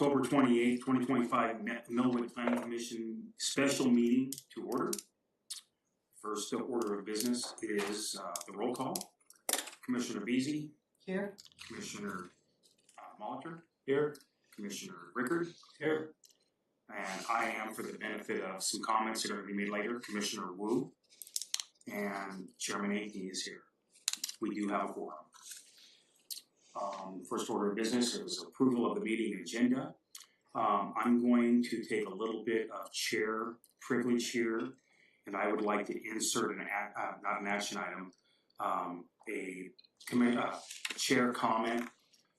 October 28th, 2025 Millwood Planning Commission special meeting to order. First order of business is the roll call. Commissioner Beasy. Here. Commissioner Molitor. Here. Commissioner Rickard. Here. And I am, for the benefit of some comments that are going to be made later, Commissioner Wu. And Chairman Akey is here. We do have a quorum. First order of business is approval of the meeting agenda. I'm going to take a little bit of chair privilege here, and I would like to insert not an action item, a chair comment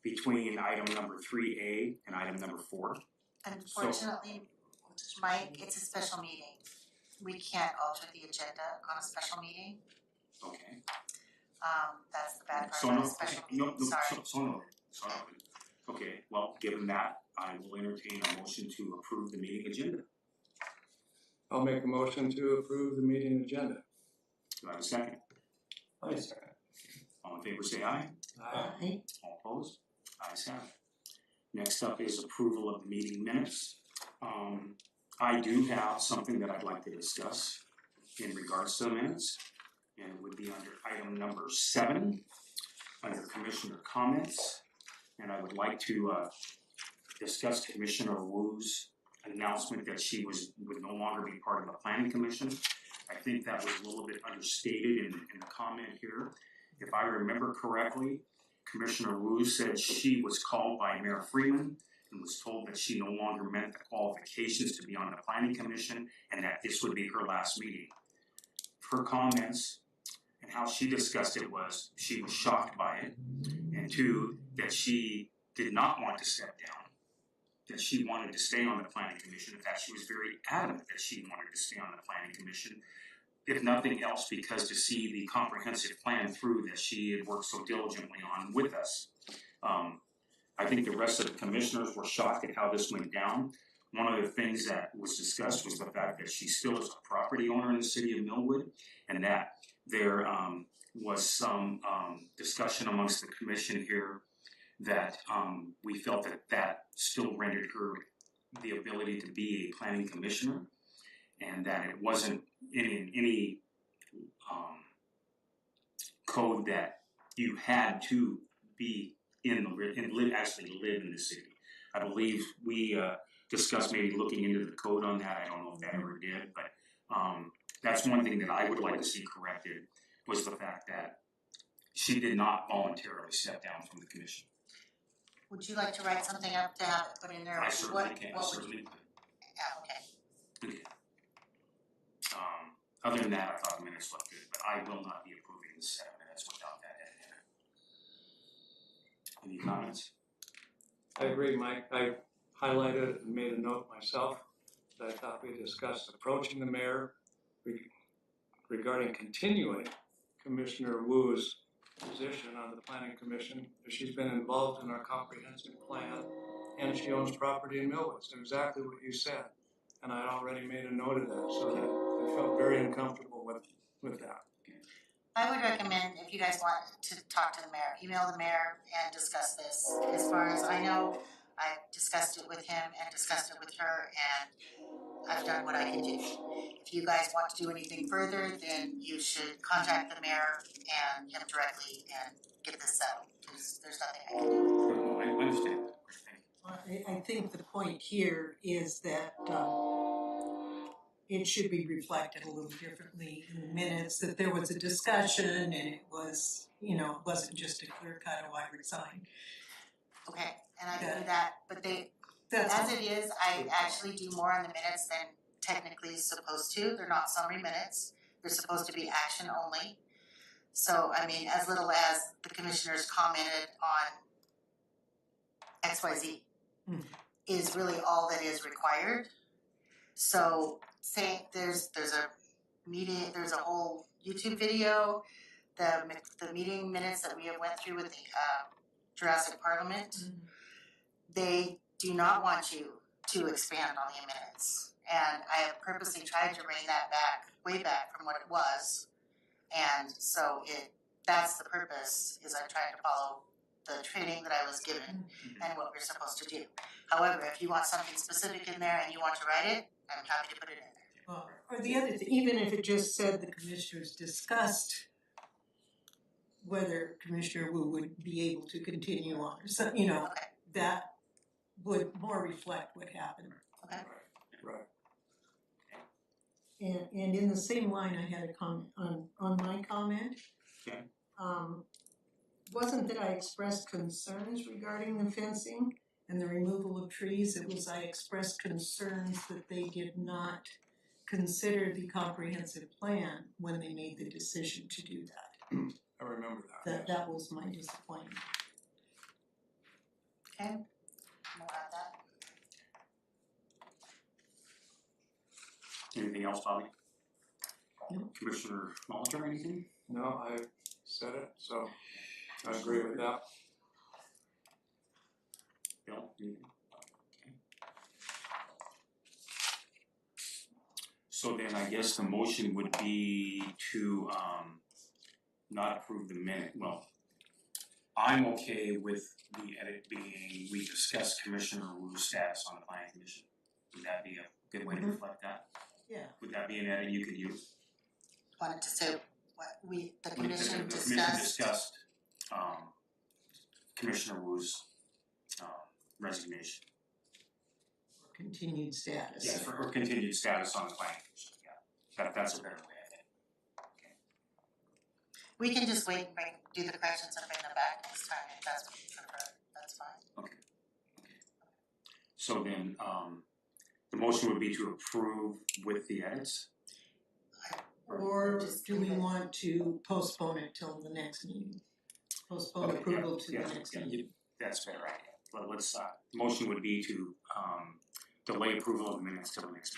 between item number 3A and item number 4. Unfortunately, Mike, it's a special meeting. We can't alter the agenda on a special meeting. Okay. That's the bad part of a special meeting. Sorry. Okay, well, given that, I will entertain a motion to approve the meeting agenda. I'll make a motion to approve the meeting agenda. Do I have a second? I second. All in favor say aye. Aye. All opposed? Ayes have it. Next up is approval of the meeting minutes. I do have something that I'd like to discuss in regards to the minutes, and it would be under item number 7, under Commissioner comments, and I would like to discuss Commissioner Wu's announcement that she would no longer be part of the Planning Commission. I think that was a little bit understated in the comment here. If I remember correctly, Commissioner Wu said she was called by Mayor Freeman and was told that she no longer met the qualifications to be on the Planning Commission and that this would be her last meeting. Her comments and how she discussed it was she was shocked by it, and 2, that she did not want to step down, that she wanted to stay on the Planning Commission. In fact, she was very adamant that she wanted to stay on the Planning Commission, if nothing else because to see the comprehensive plan through that she had worked so diligently on with us. I think the rest of the commissioners were shocked at how this went down. One of the things that was discussed was the fact that she still is a property owner in the city of Millwood, and that there was some discussion amongst the commission here that we felt that still rendered her the ability to be a planning commissioner, and that it wasn't in any code that you had to be actually live in the city. I believe we discussed maybe looking into the code on that. I don't know if that ever did, but that's one thing that I would like to see corrected, was the fact that she did not voluntarily step down from the commission. Would you like to write something up to have it put in there? I certainly can. Yeah, okay. Other than that, I thought the minutes looked good, but I will not be approving the set of minutes without that in it. Any comments? I agree, Mike. I highlighted and made a note myself that I thought we discussed approaching the mayor regarding continuing Commissioner Wu's position on the Planning Commission. She's been involved in our comprehensive plan, and she owns property in Millwood. So exactly what you said, and I already made a note of that, so that I felt very uncomfortable with that. I would recommend, if you guys want to talk to the mayor, email the mayor and discuss this. As far as I know, I've discussed it with him and discussed it with her, and I've done what I can do. If you guys want to do anything further, then you should contact the mayor and him directly and get this settled, because there's nothing I can do. I understand. I think the point here is that it should be reflected a little differently in the minutes, that there was a discussion and it was, it wasn't just a clear cut, oh, I resign. Okay, and I can do that, but as it is, I actually do more on the minutes than technically is supposed to. They're not summary minutes. They're supposed to be action only. So, I mean, as little as the commissioners commented on XYZ is really all that is required. So, say there's a meeting, there's a whole YouTube video, the meeting minutes that we have went through with the Jurassic Parliament, they do not want you to expand on the minutes. And I have purposely tried to bring that back, way back from what it was. And so that's the purpose, is I'm trying to follow the training that I was given and what we're supposed to do. However, if you want something specific in there and you want to write it, I'm happy to put it in there. Well, or the other thing, even if it just said the commissioners discussed whether Commissioner Wu would be able to continue on, or some, you know, Okay. that would more reflect what happened. Okay. Right. And in the same line, I had a comment on my comment. Okay. Wasn't that I expressed concerns regarding the fencing and the removal of trees? It was I expressed concerns that they did not consider the comprehensive plan when they made the decision to do that. I remember that. That was my disappointment. Okay, we'll add that. Anything else, Bobby? No. Commissioner Molitor, anything? No, I said it, so I agree with that. Bill, anything? Okay. So then I guess the motion would be to not approve the minute, well, I'm okay with the edit being, we discussed Commissioner Wu's status on the planning commission. Would that be a good way to reflect that? Yeah. Would that be an edit you could use? Wanted to say what the The commission commission discussed Commissioner Wu's resignation. Continued status. Yes, or continued status on the planning commission, yeah. That's a better way, I think. We can just wait and do the corrections and bring them back next time, if that's what you prefer, that's fine. So then, the motion would be to approve with the edits? Or Just do we leave it. want to postpone it till the next meeting? Postpone Okay, approval to yeah, the next yeah, meeting? that's a better idea. Well, let's, the motion would be to, delay approval of the minutes till the next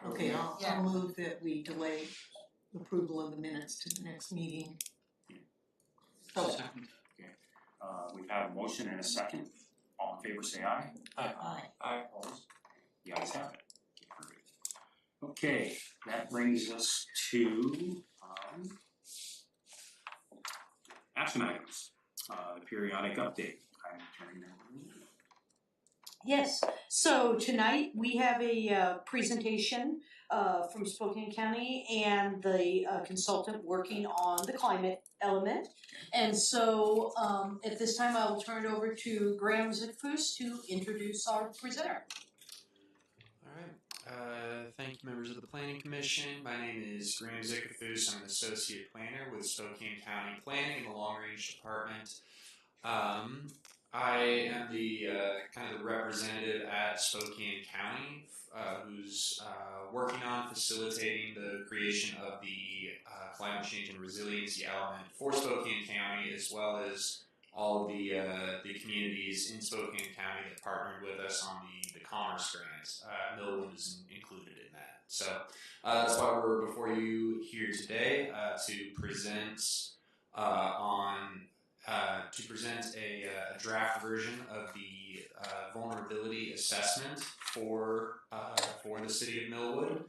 meeting. Okay, I'll Yeah. move that we delay approval of the minutes to the next meeting. Oh, We've had a motion and a second. All in favor, say aye. aye. Opposed? The ayes have it. Perfect. Okay, that brings us to action items. The periodic update. I'm turning that over. Yes, so tonight we have a presentation from Spokane County and the consultant working on the climate element. And so at this time I will turn it over to Graham Zickfus to introduce our presenter. Alright, thank you members of the Planning Commission. My name is Graham Zickfus. I'm an associate planner with Spokane County Planning in the Long Range Department. I am the kind of the representative at Spokane County who's working on facilitating the creation of the climate change and resiliency element for Spokane County, as well as all of the communities in Spokane County that partnered with us on the Commerce Grant. Millwood is included in that. So that's why we're before you here today to present a draft version of the vulnerability assessment for the city of Millwood,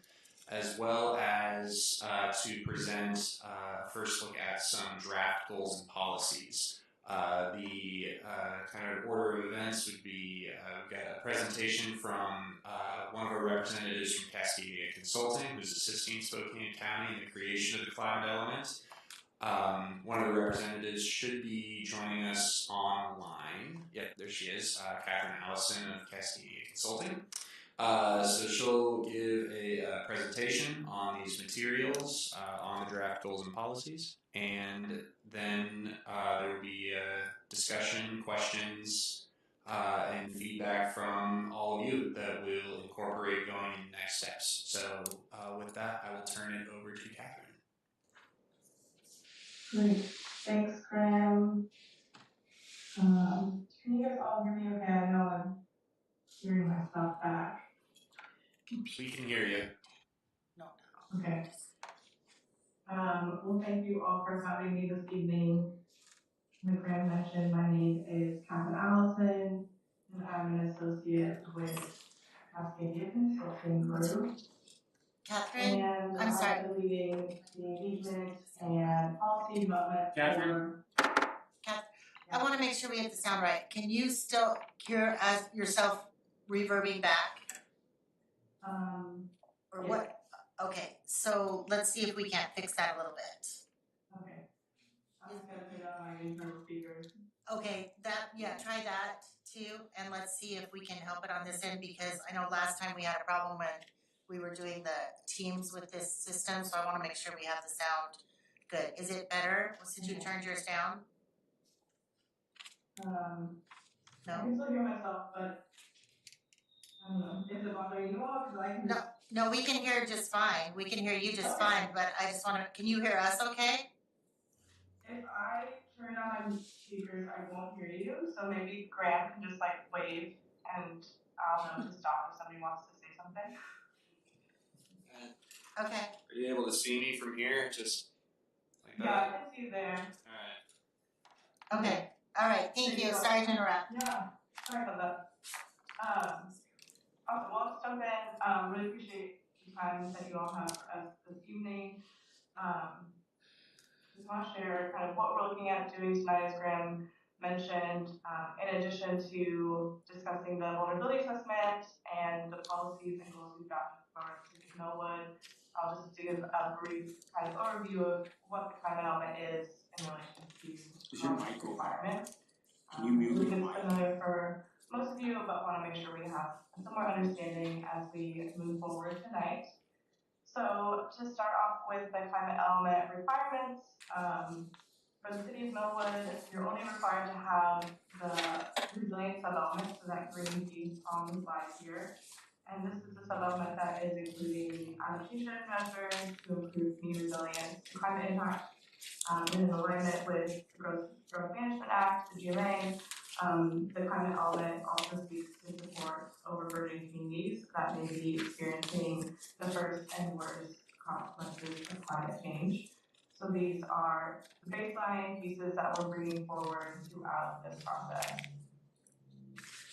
as well as to present first look at some draft goals and policies. The kind of order of events would be we've got a presentation from one of our representatives from Cascadia Consulting, who's assisting Spokane County in the creation of the climate element. One of the representatives should be joining us online. Yep, there she is, Catherine Allison of Cascadia Consulting. So she'll give a presentation on these materials, on the draft goals and policies, and then there will be discussion, questions, and feedback from all of you that we'll incorporate going in next steps. So with that, I will turn it over to Catherine. Great, thanks, Graham. Can you guys all hear me okay? I know I'm hearing myself back. We can hear you. No. Okay. Well, thank you all for having me this evening. Like Graham mentioned, my name is Catherine Allison, and I'm an associate with Cascadia Consulting Group. Catherine, And I'm sorry. I'm leading the engagement and policy development Catherine? for I wanna make sure we get the sound right. Can you still hear as yourself reverbing back? Or what? Okay, so let's see if we can't fix that a little bit. Okay. I'm just gonna put it on my internal speaker. Okay, try that too, and let's see if we can help it on this end, because I know last time we had a problem when we were doing the Teams with this system, so I wanna make sure we have the sound good. Is it better since you turned yours down? I No? can still hear myself, but I don't know. Is it bothering you all? Cause I can just. No, we can hear just fine. We can hear you just fine, but I just wanna, can you hear us okay? If I turn on my speakers, I won't hear you, so maybe Graham can just like wave and I'll know to stop if somebody wants to say something. Okay. Are you able to see me from here? Just like Yeah, I can see you there. Alright. Okay, alright, thank you, sorry to interrupt. Yeah, sorry about that. Awesome, well, let's jump in. Really appreciate the time that you all have for us this evening. Just want to share kind of what we're looking at doing tonight, as Graham mentioned, in addition to discussing the vulnerability assessment and the policies and goals we've got for Millwood. I'll just give a brief kind of overview of what the climate element is in relation to Is your mic open? requirements. Can you mute your It's mic? familiar for most of you, but want to make sure we have a similar understanding as we move forward tonight. So to start off with the climate element requirements, for the city of Millwood, you're only required to have the resilient sub-element, so that green piece on the slide here. And this is the sub-element that is including adaptation measures to improve community resilience to climate impact, in alignment with the Growth Management Act, the GMA. The climate element also speaks to support overburdened communities that may be experiencing the first and worst consequences of climate change. So these are the baseline pieces that we're bringing forward throughout this process.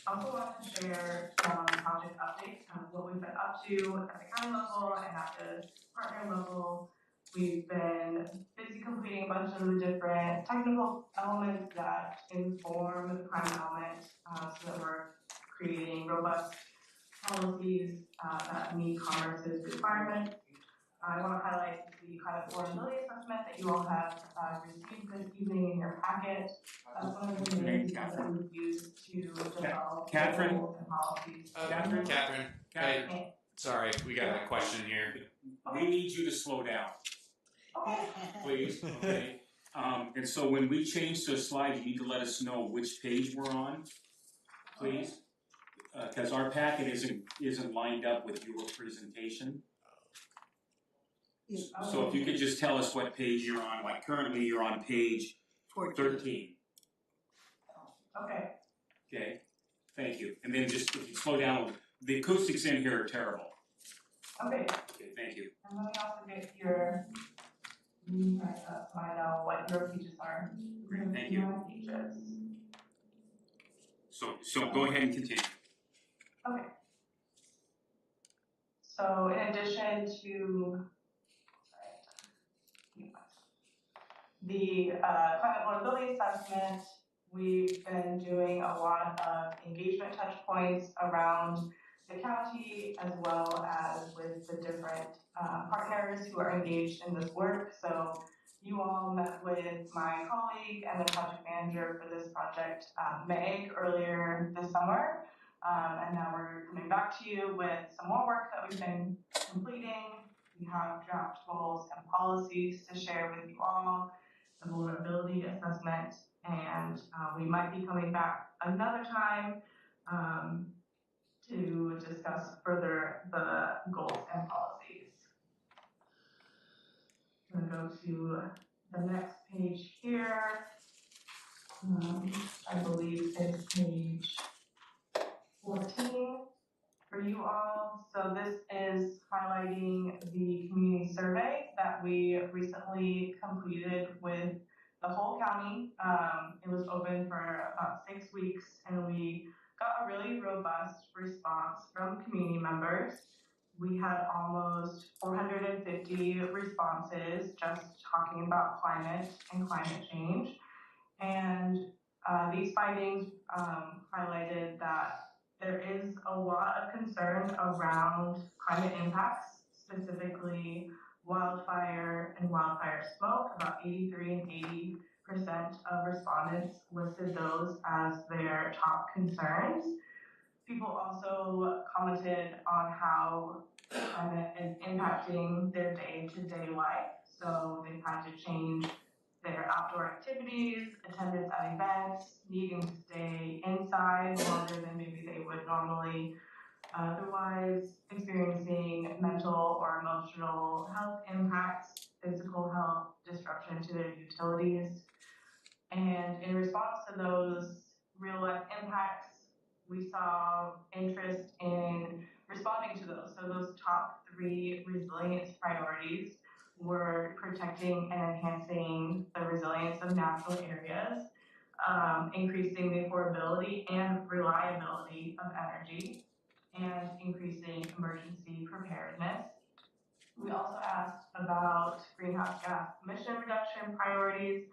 I also want to share some project updates of what we've been up to at the county level and at the partner level. We've been busy completing a bunch of the different technical elements that inform the climate element, so that we're creating robust policies that meet Commerce's requirements. I want to highlight the kind of vulnerability assessment that you all have received this evening in your packet. That's one of the main pieces that we've used to develop Catherine? goals and policies. Catherine. Catherine, Hey, sorry, we got a question here. we need you to slow down, Okay. please, okay? And so when we change to a slide, you need to let us know which page we're on, please. Cause our packet isn't lined up with your presentation. So if you could just tell us what page you're on, like currently you're on page 13. Okay. Okay, thank you. And then just if you slow down, the acoustics in here are terrible. Okay. Okay, thank you. And let me also get your right up so I know what your pages are. Thank you. My pages. So go ahead and continue. Okay. So in addition to the climate vulnerability assessment, we've been doing a lot of engagement touch points around the county, as well as with the different partners who are engaged in this work. So you all met with my colleague and the project manager for this project, Meg, earlier this summer. And now we're coming back to you with some more work that we've been completing. We have draft goals and policies to share with you all, the vulnerability assessment, and we might be coming back another time to discuss further the goals and policies. I'm going to go to the next page here. I believe it's page 14 for you all. So this is highlighting the community survey that we recently completed with the whole county. It was open for about 6 weeks, and we got a really robust response from community members. We had almost 450 responses just talking about climate and climate change. And These findings highlighted that there is a lot of concern around climate impacts, specifically wildfire and wildfire smoke. About 83 and 80% of respondents listed those as their top concerns. People also commented on how climate is impacting their day-to-day life. So they've had to change their outdoor activities, attendance at events, needing to stay inside longer than maybe they would normally, otherwise experiencing mental or emotional health impacts, physical health disruption to their utilities. And in response to those real life impacts, we saw interest in responding to those. So those top 3 resilience priorities were protecting and enhancing the resilience of natural areas, increasing the affordability and reliability of energy, and increasing emergency preparedness. We also asked about greenhouse gas emission reduction priorities.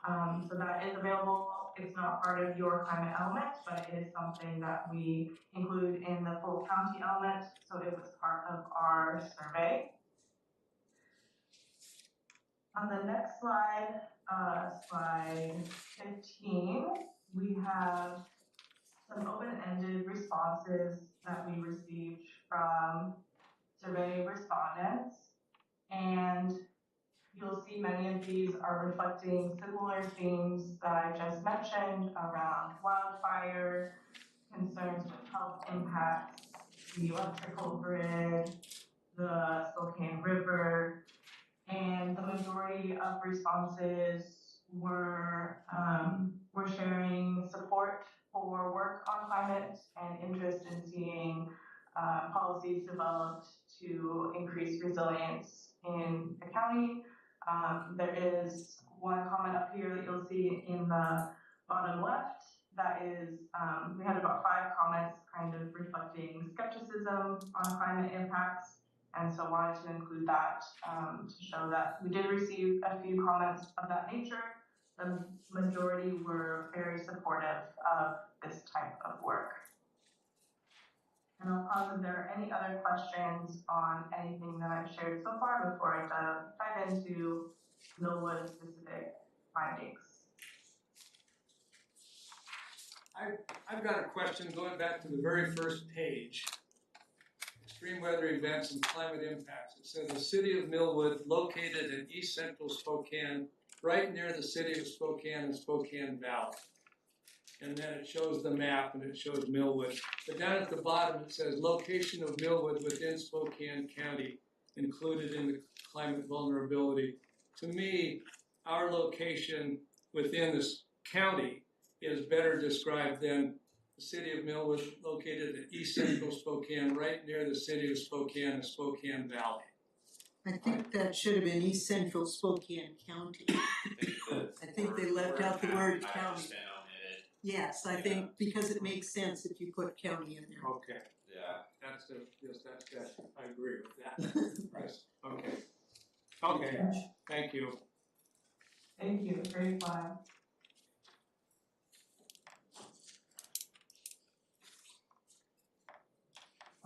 So that is available. It's not part of your climate element, but it is something that we include in the full county element. So it was part of our survey. On the next slide, slide 15, we have some open-ended responses that we received from survey respondents. And you'll see many of these are reflecting similar themes that I just mentioned around wildfire, concerns with health impacts, the electrical grid, the Spokane River, and the majority of responses were sharing support for work on climate and interest in seeing policies developed to increase resilience in the county. There is one comment up here that you'll see in the bottom left. That is, we had about 5 comments kind of reflecting skepticism on climate impacts. And so wanted to include that to show that we did receive a few comments of that nature. The majority were very supportive of this type of work. And I'll pause if there are any other questions on anything that I've shared so far before I dive into Millwood specific findings. I've got a question going back to the very first page. Extreme weather events and climate impacts. It says the city of Millwood, located in east central Spokane, right near the city of Spokane and Spokane Valley. And then it shows the map and it shows Millwood. But down at the bottom it says location of Millwood within Spokane County, included in the climate vulnerability. To me, our location within this county is better described than the city of Millwood, located in east central Spokane, right near the city of Spokane and Spokane Valley. I think that should have been East Central Spokane County. I think they left out the word county. Yes, I think because it makes sense if you put county in there. Okay. Yeah. That's good. I agree with that. Yes. Okay. Okay. Thank you. Thank you. Great plan.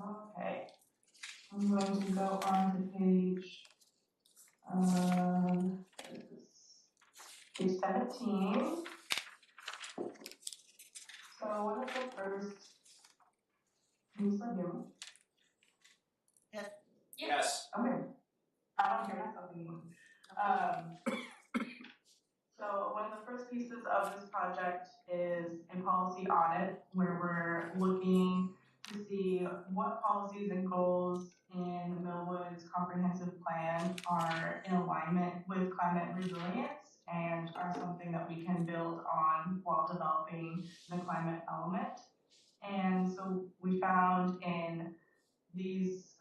Okay, I'm going to go on to page 17. So one of the first, can you still hear me? Yes. Okay, I don't hear myself anymore. So one of the first pieces of this project is a policy audit where we're looking to see what policies and goals in Millwood's comprehensive plan are in alignment with climate resilience and are something that we can build on while developing the climate element. And so we found in these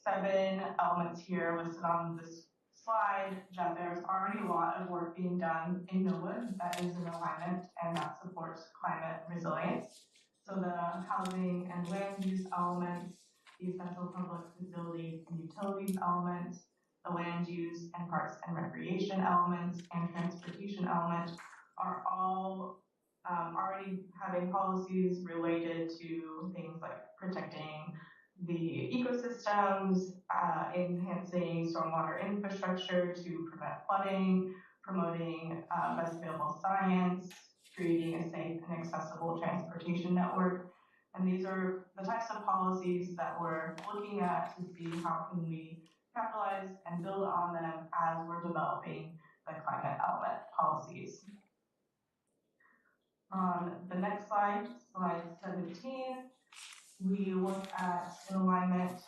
7 elements here listed on this slide that there's already a lot of work being done in Millwood that is in alignment and that supports climate resilience. So the housing and land use elements, the essential public facilities and utilities elements, the land use and parks and recreation elements, and transportation elements are all already having policies related to things like protecting the ecosystems, enhancing stormwater infrastructure to prevent flooding, promoting best available science, creating a safe and accessible transportation network. And these are the types of policies that we're looking at to see how can we capitalize and build on them as we're developing the climate element policies. On the next slide, slide 17, we look at in alignment.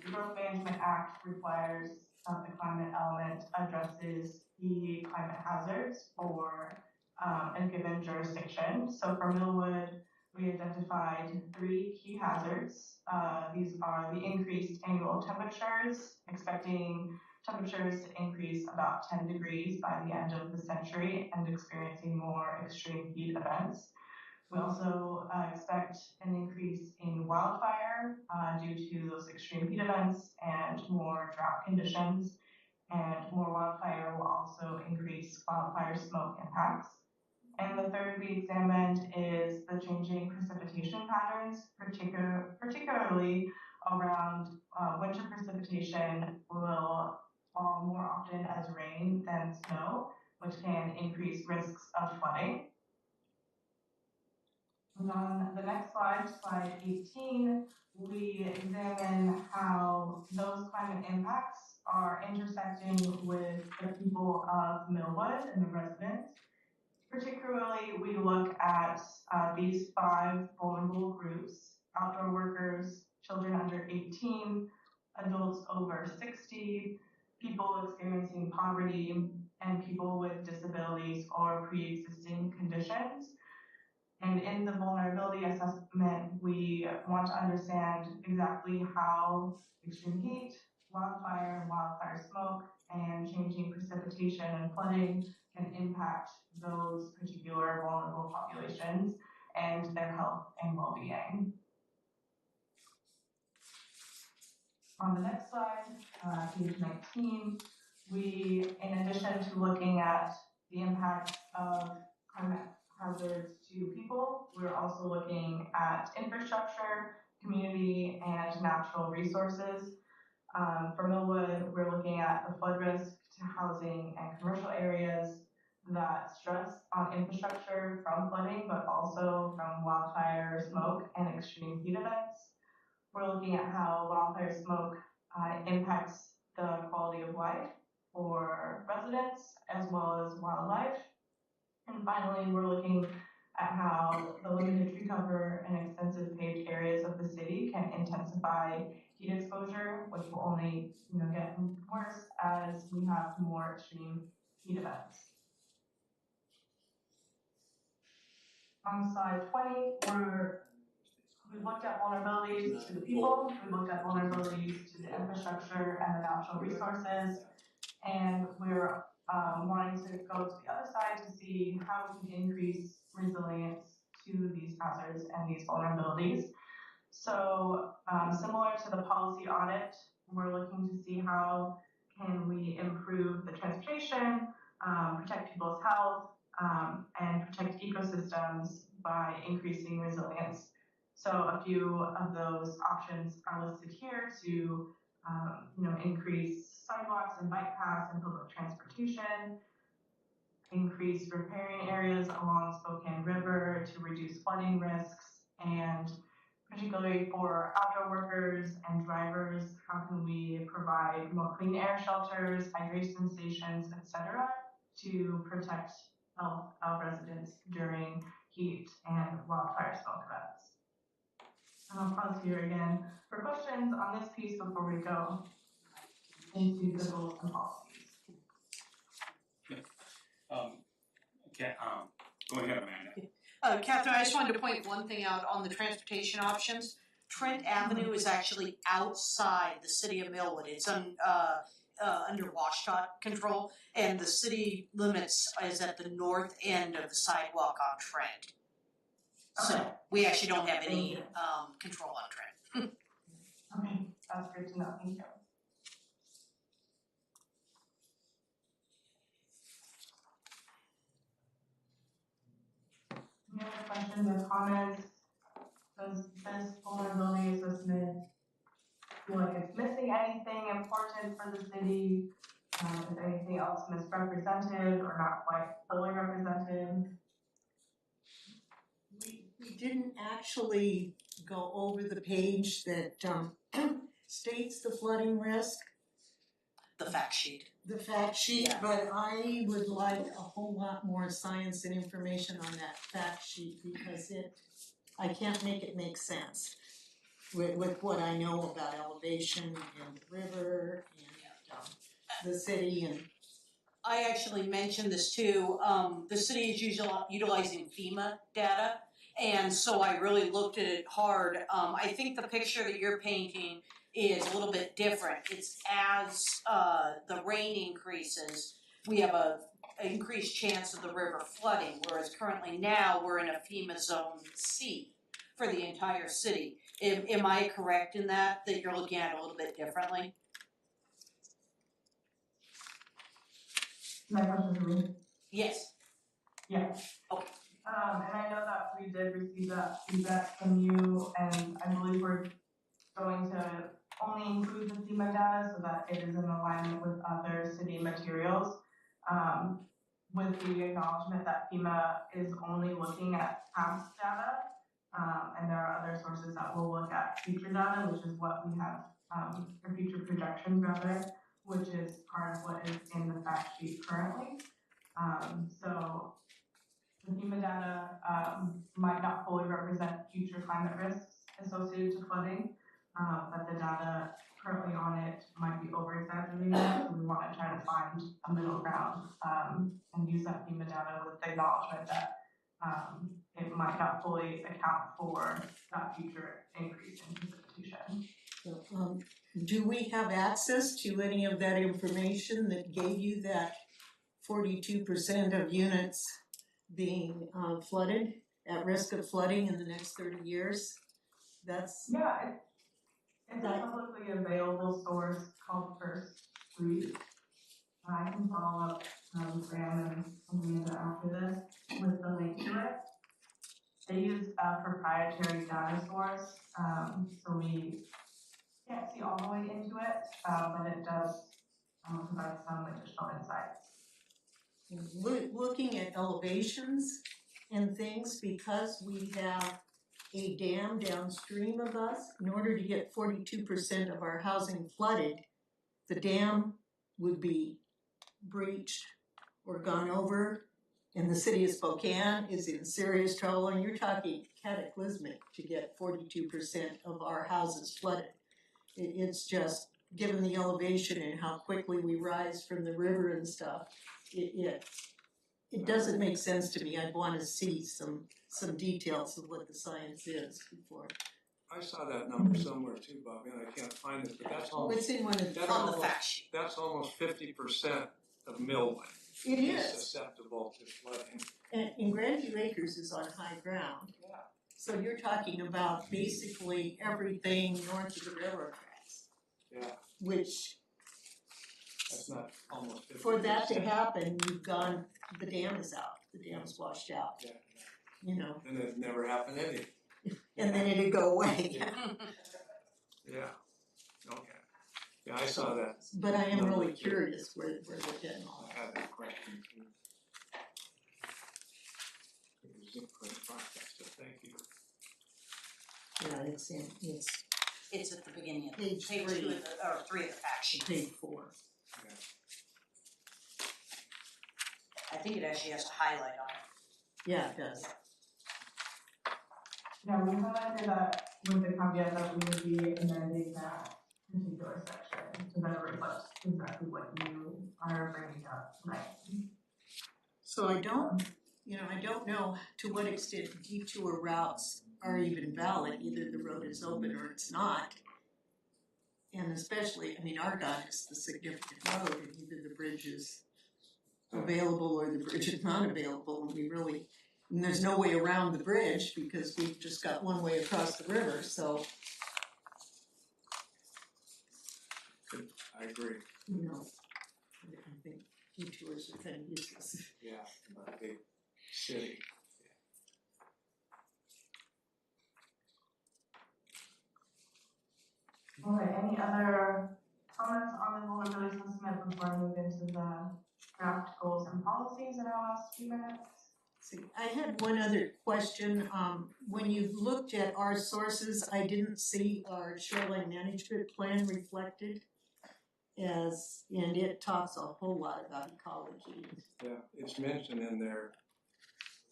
The Growth Management Act requires the climate element addresses the climate hazards for a given jurisdiction. So for Millwood, we identified 3 key hazards. These are the increased annual temperatures, expecting temperatures to increase about 10 degrees by the end of the century and experiencing more extreme heat events. We also expect an increase in wildfire due to those extreme heat events and more drought conditions. And more wildfire will also increase wildfire smoke impacts. And the third we examined is the changing precipitation patterns, particularly around winter precipitation will fall more often as rain than snow, which can increase risks of flooding. And on the next slide, slide 18, we examine how those climate impacts are intersecting with the people of Millwood and the residents. Particularly, we look at these 5 vulnerable groups: outdoor workers, children under 18, adults over 60, people experiencing poverty, and people with disabilities or pre-existing conditions. And in the vulnerability assessment, we want to understand exactly how extreme heat, wildfire and wildfire smoke, and changing precipitation and flooding can impact those particular vulnerable populations and their health and well-being. On the next slide, page 19, we, in addition to looking at the impact of climate hazards to people, we're also looking at infrastructure, community, and natural resources. For Millwood, we're looking at the flood risk to housing and commercial areas, that stress on infrastructure from flooding, but also from wildfire smoke and extreme heat events. We're looking at how wildfire smoke impacts the quality of life for residents as well as wildlife. And finally, we're looking at how the limited tree cover and extensive paved areas of the city can intensify heat exposure, which will only get worse as we have more extreme heat events. On slide 20, we looked at vulnerabilities to the people, we looked at vulnerabilities to the infrastructure and the natural resources, and we're wanting to go to the other side to see how we can increase resilience to these hazards and these vulnerabilities. So similar to the policy audit, we're looking to see how can we improve the transportation, protect people's health, and protect ecosystems by increasing resilience. So a few of those options are listed here to increase sidewalks and bike paths and public transportation, increase riparian areas along Spokane River to reduce flooding risks, and particularly for outdoor workers and drivers, how can we provide more clean air shelters, hydration stations, etc., to protect health of residents during heat and wildfire smoke events. I'll pause here again for questions on this piece before we go into the goals and policies. Go ahead, Amanda. Catherine, I just wanted to point one thing out on the transportation options. Trent Avenue is actually outside the city of Millwood. It's under WashDOT control, and the city limits is at the north end of the sidewalk on Trent. So we actually don't have any control on Trent. Okay, that's great to know. Thank you. other questions or comments? Does this vulnerability assessment feel like it's missing anything important for the city? Is anything else misrepresented or not quite fully represented? We didn't actually go over the page that states the flooding risk, The fact sheet. the fact sheet, Yeah. but I would like a whole lot more science and information on that fact sheet because I can't make it make sense with what I know about elevation and the river and the city and. I actually mentioned this too, the city is utilizing FEMA data, and so I really looked at it hard. I think the picture that you're painting is a little bit different. It's as, the rain increases, we have a increased chance of the river flooding, whereas currently now we're in a FEMA zone C for the entire city. Am I correct in that you're looking at it a little bit differently? My question for me? Yes. Yeah. Okay. And I know that we did receive that feedback from you, and I believe we're going to only include the FEMA data so that it is in alignment with other city materials. With the acknowledgement that FEMA is only looking at past data, and there are other sources that will look at future data, which is what we have, or future projections rather, which is part of what is in the fact sheet currently. So the FEMA data might not fully represent future climate risks associated to flooding, but the data currently on it might be over-exaggerated, so we want to try to find a middle ground and use that FEMA data with the acknowledgement that it might not fully account for that future increase in precipitation. Do we have access to any of that information that gave you that 42% of units being flooded, at risk of flooding in the next 30 years? That's. Yeah, it's a publicly available source called First Street. I can follow up Graham and Amanda after this with the link to it. They use a proprietary data source, so we can't see all the way into it, but it does provide some additional insights. Looking at elevations and things, because we have a dam downstream of us, in order to get 42% of our housing flooded, the dam would be breached or gone over, and the city of Spokane is in serious trouble, and you're talking cataclysmic to get 42% of our houses flooded. It's just, given the elevation and how quickly we rise from the river and stuff, it doesn't make sense to me. I'd wanna see some details of what the science is before. I saw that number somewhere too, Bobby, and I can't find it, but that's almost, It's in one of the. that's On the almost, fact sheet. that's almost 50% of Millwood It is is, susceptible to flooding. and Grandview Acres is on high ground. Yeah. So you're talking about basically everything north of the railroad tracks, Yeah, which, that's not almost 50%. for that to happen, the dam is out, the dam's washed out, Yeah, you know, and it never happened anyway. and then it'd go away. Yeah, okay. Yeah, I saw that. But I am really curious where they're getting all I had that question too. It was in for the podcast, so thank you. that. Yeah, It's at the beginning of Page page 3. 2 of the, or 3 of the fact sheet. page 4. Yeah. I think it actually has a highlight on it. Yeah, it does. Yeah, we highlighted that with the caveat that we would be amending that particular section to better reflect exactly what you are bringing up tonight. So I don't know to what extent detour routes are even valid, either the road is open or it's not. And especially, Argonne is the significant road, and either the bridge is available or the bridge is not available, and there's no way around the bridge because we've just got one way across the river, so, I agree. I think detours are kind of useless. Yeah, a big city. Okay, any other comments on the vulnerability assessment before I move into the draft goals and policies in our last few minutes? See, I had one other question. When you looked at our sources, I didn't see our shoreline management plan reflected and it talks a whole lot about ecology. Yeah, it's mentioned in their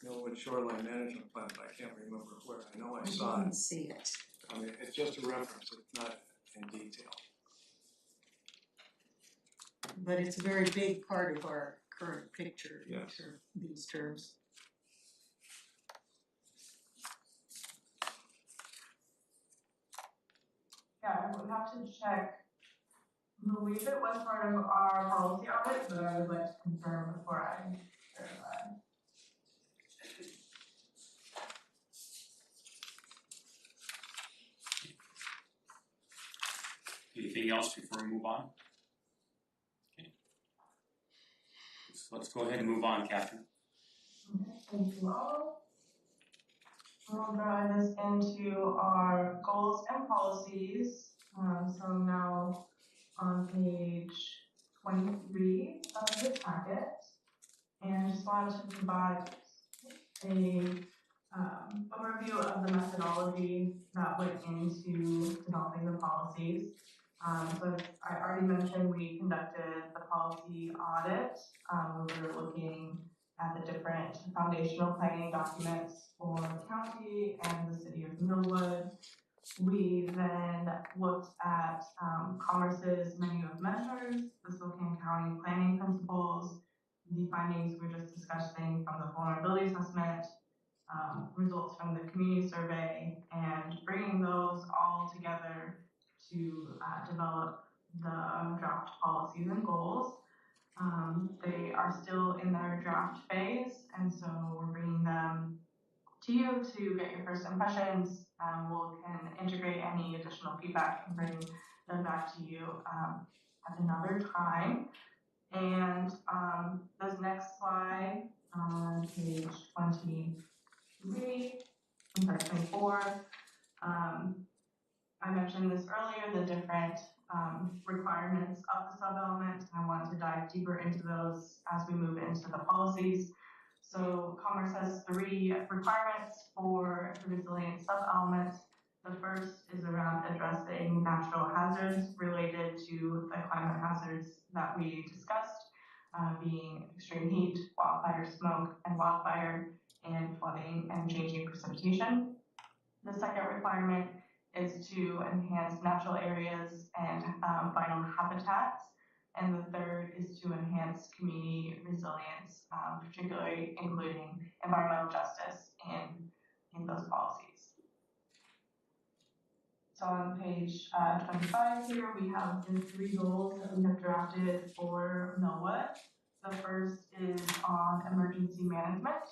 Millwood Shoreline Management Plan, but I can't remember where. I know I saw didn't it. see it. I mean, it's just a reference, it's not in detail. But it's a very big part of our current picture, Yes. these terms. Yeah, I would have to check. I believe it was part of our policy audit, but I would like to confirm before I verify. Anything else before we move on? Okay. So let's go ahead and move on, Catherine. Okay, thank you all. We'll drive this into our goals and policies. So now on page 23 of the packet, and just wanted to provide a overview of the methodology that went into developing the policies. So as I already mentioned, we conducted the policy audit. We were looking at the different foundational planning documents for the county and the city of Millwood. We then looked at Commerce's menu of measures, the Spokane County planning principles, the findings we were just discussing from the vulnerability assessment, results from the community survey, and bringing those all together to develop the draft policies and goals. They are still in their draft phase, and so we're bringing them to you to get your first impressions. We can integrate any additional feedback and bring them back to you at another time. And this next slide on page 24. I mentioned this earlier, the different requirements of the sub-element. I want to dive deeper into those as we move into the policies. So Commerce has 3 requirements for the resilience sub-element. The first is around addressing natural hazards related to the climate hazards that we discussed, being extreme heat, wildfire smoke and wildfire, and flooding and changing precipitation. The second requirement is to enhance natural areas and vital habitats. And the third is to enhance community resilience, particularly including environmental justice in those policies. So on page 25 here, we have the 3 goals that we have drafted for Millwood. The first is on emergency management.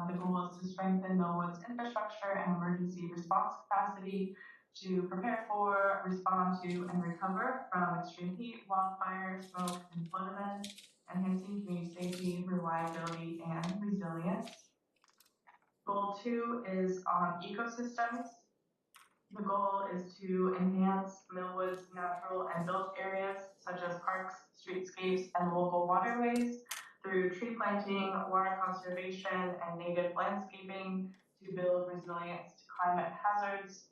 The goal is to strengthen Millwood's infrastructure and emergency response capacity to prepare for, respond to, and recover from extreme heat, wildfire, smoke, and flood events, enhancing community safety, reliability, and resilience. Goal 2 is on ecosystems. The goal is to enhance Millwood's natural and built areas, such as parks, streetscapes, and local waterways, through tree planting, water conservation, and native landscaping to build resilience to climate hazards.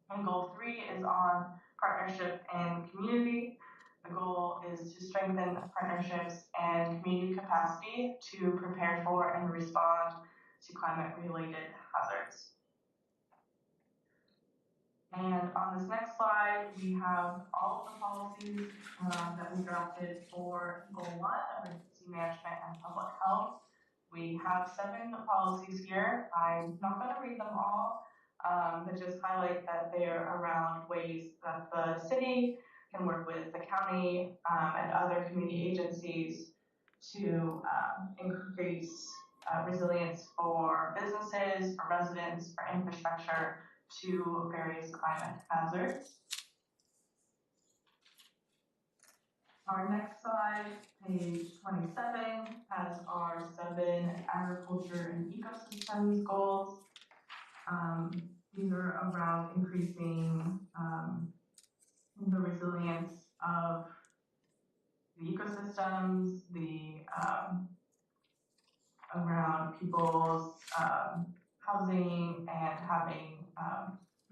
And goal 3 is on partnership and community. The goal is to strengthen partnerships and community capacity to prepare for and respond to climate-related hazards. And on this next slide, we have all of the policies that we drafted for Goal 1, emergency management and public health. We have 7 policies here. I'm not going to read them all, but just highlight that they're around ways that the city can work with the county and other community agencies to increase resilience for businesses, for residents, for infrastructure, to various climate hazards. Our next slide, page 27, has our 7 agriculture and ecosystems goals. These are around increasing the resilience of the ecosystems, around people's housing and having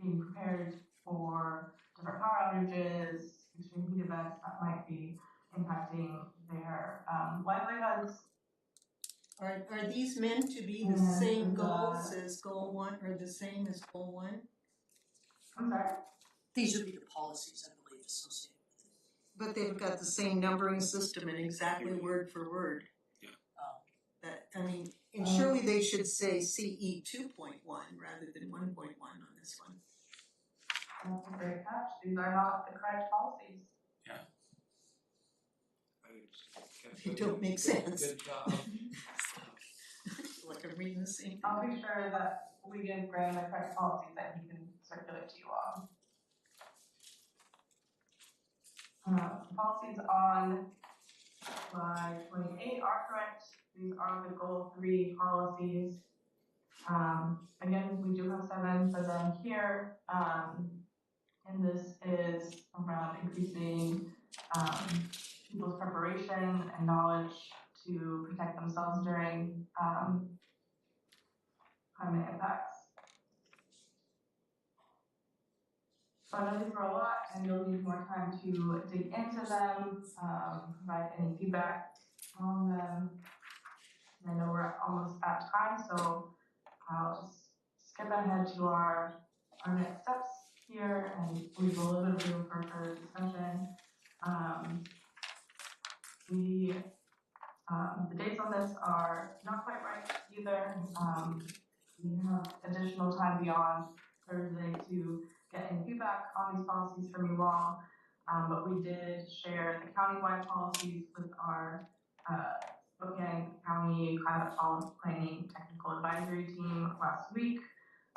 being prepared for different power outages, extreme heat events that might be impacting their livelihoods. Are these meant to be the And, same goals as goal 1, or the same as goal 1? I'm sorry? These would be the policies, I believe, associated with it. But they've got the same numbering system and exactly word for word. Yeah. That, I mean, and surely they should say CE 2.1 rather than 1.1 on this one. That's a great catch. These are not the correct policies. They don't make sense. Good job. Like I'm reading the same thing. I'll be sure that we give Graham the correct policies that he can circulate to you all. Policies on slide 28 are correct. These are the goal 3 policies. Again, we do have 7 for them here. And this is around increasing people's preparation and knowledge to protect themselves during climate impacts. So I know these were a lot, and you'll need more time to dig into them, provide any feedback on them. And I know we're almost at time, so I'll just skip ahead to our next steps here and leave a little bit of room for further discussion. The dates on this are not quite right either. We have additional time beyond Thursday to get any feedback on these policies from you all, but we did share the countywide policies with our Spokane County Climate Policy Planning Technical Advisory Team last week.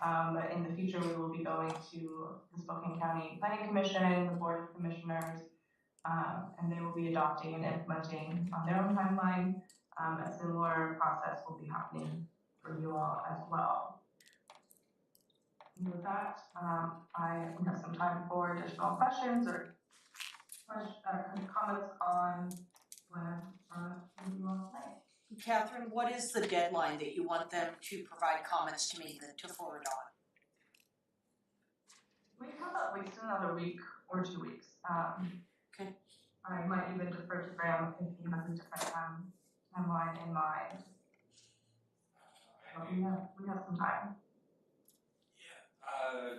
But in the future, we will be going to the Spokane County Planning Commission, the Board of Commissioners, and they will be adopting and implementing on their own timeline. A similar process will be happening for you all as well. And with that, we have some time for additional questions or comments on what I've you all tonight. Catherine, what is the deadline that you want them to provide comments to me to forward on? We have at least another week or 2 weeks. Okay. I might even defer to Graham if he has a different timeline in mind. But we have some time. Yeah.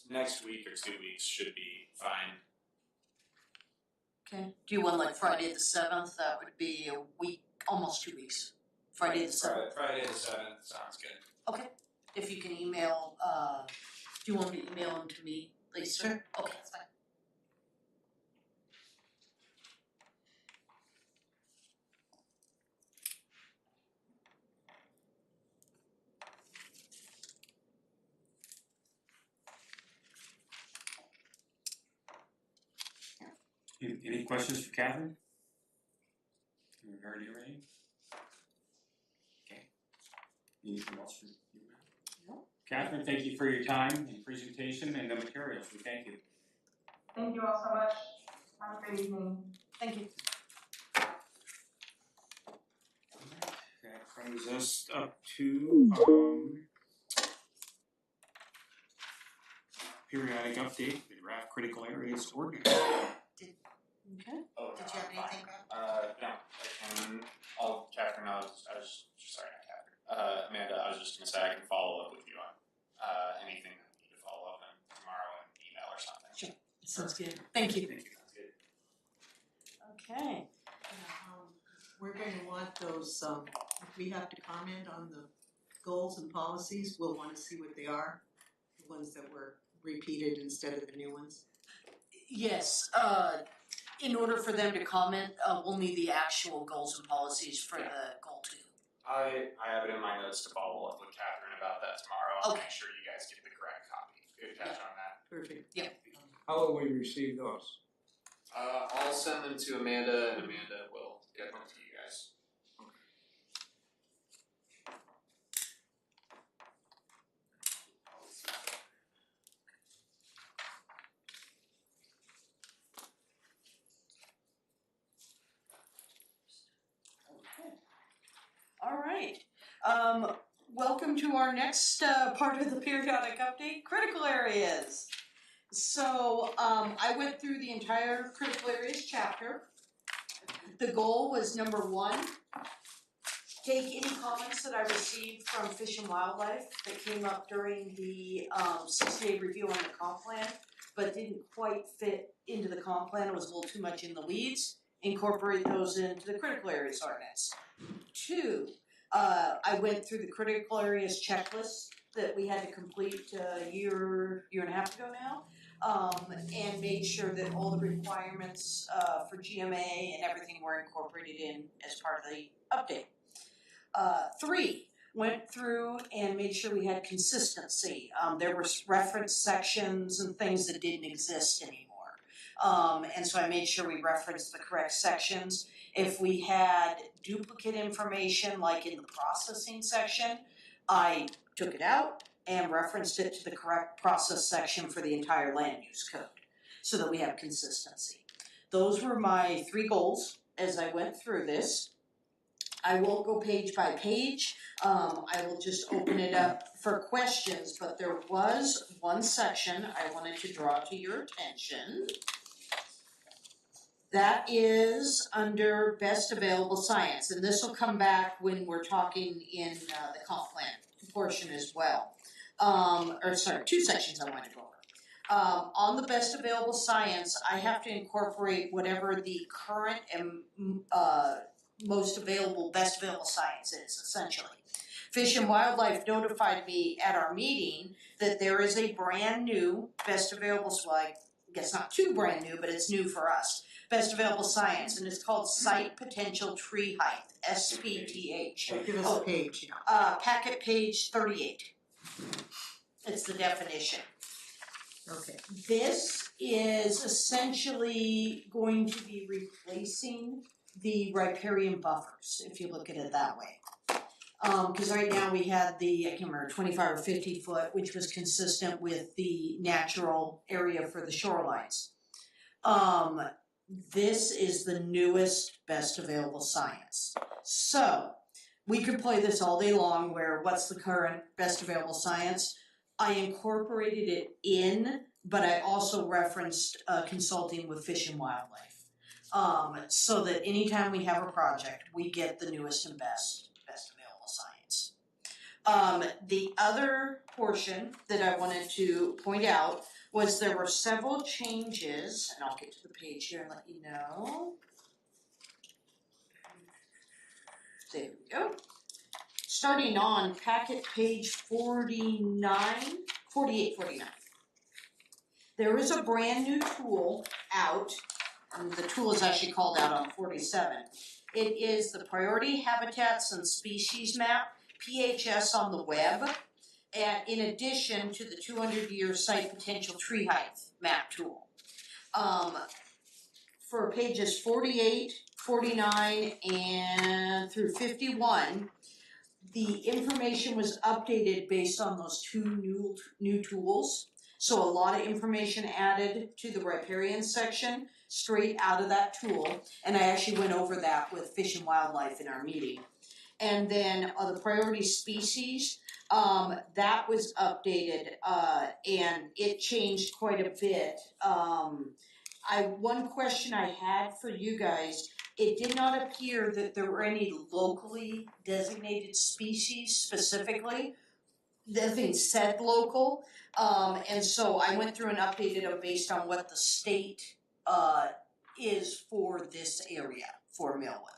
Next week or 2 weeks should be fine. Okay. Do you want like Friday the 7th? That would be a week, almost 2 weeks. Friday the 7th. Friday the 7th sounds good. Okay. If you can email, do you want me to email them to me, Lisa? Sure. Okay, that's fine. Any questions for Catherine? In regard to your rating? Okay. Anything else for you? No. Catherine, thank you for your time and presentation and the materials. We thank you. Thank you all so much. Have a great evening. Thank you. That brings us up to periodic update, the draft critical areas ordinance. Okay. Oh, Did you have anything, Graham? No. Catherine, I was sorry, not Catherine. Amanda, I was just gonna say I can follow up with you on anything that you need to follow up on tomorrow in email or something. Sure. Sounds good. Thank you. Thank you. Sounds good. Okay. We're going to want those, if we have to comment on the goals and policies, we'll want to see what they are, the ones that were repeated instead of the new ones. Yes, in order for them to comment, we'll need the actual goals and policies for the goal 2. I have it in my notes to follow up with Catherine about that tomorrow. I'll Okay. make sure you guys get the correct copy. Good catch on that. Perfect. How will we receive those? I'll send them to Amanda, and Amanda will get them to you guys. Welcome to our next part of the periodic update, critical areas. So, I went through the entire critical areas chapter. The goal was number one, take any comments that I received from Fish and Wildlife that came up during the 60-day review on the comp plan, but didn't quite fit into the comp plan, it was a little too much in the weeds, incorporate those into the critical areas ordinance. Two, I went through the critical areas checklist that we had to complete a year and a half ago now, and made sure that all the requirements for GMA and everything were incorporated in as part of the update. Three, went through and made sure we had consistency. There were reference sections and things that didn't exist anymore. And so I made sure we referenced the correct sections. If we had duplicate information, like in the processing section, I took it out and referenced it to the correct process section for the entire land use code, so that we have consistency. Those were my 3 goals as I went through this. I won't go page by page, I will just open it up for questions, but there was one section I wanted to draw to your attention. That is under best available science, and this will come back when we're talking in the comp plan portion as well. 2 sections I want to go over. On the best available science, I have to incorporate whatever the current and most available, best available science is, essentially. Fish and Wildlife notified me at our meeting that there is a brand new best available, well, I guess not too brand new, but it's new for us. Best available science, and it's called Site Potential Tree Height, SPTH. Give us a page. Packet page 38. It's the definition. Okay. This Is essentially going to be replacing the riparian buffers, if you look at it that way. Because right now we had the, I can't remember, 25 or 50 foot, which was consistent with the natural area for the shorelines. This is the newest best available science. So, we could play this all day long where what's the current best available science? I incorporated it in, but I also referenced consulting with Fish and Wildlife. So that anytime we have a project, we get the newest and best available science. The other portion that I wanted to point out was there were several changes, and I'll get to the page here and let you know. There we go. Starting on packet page 48, 49. There is a brand new tool out, and the tool is actually called out on 47. It is the Priority Habitats and Species Map, PHS on the web, and in addition to the 200-year Site Potential Tree Height map tool. For pages 48, 49, and through 51, the information was updated based on those 2 new tools. So a lot of information added to the riparian section straight out of that tool, and I actually went over that with Fish and Wildlife in our meeting. And then the priority species, that was updated, and it changed quite a bit. One question I had for you guys, it did not appear that there were any locally designated species specifically. Nothing said local, and so I went through and updated them based on what the state is for this area, for Millwood.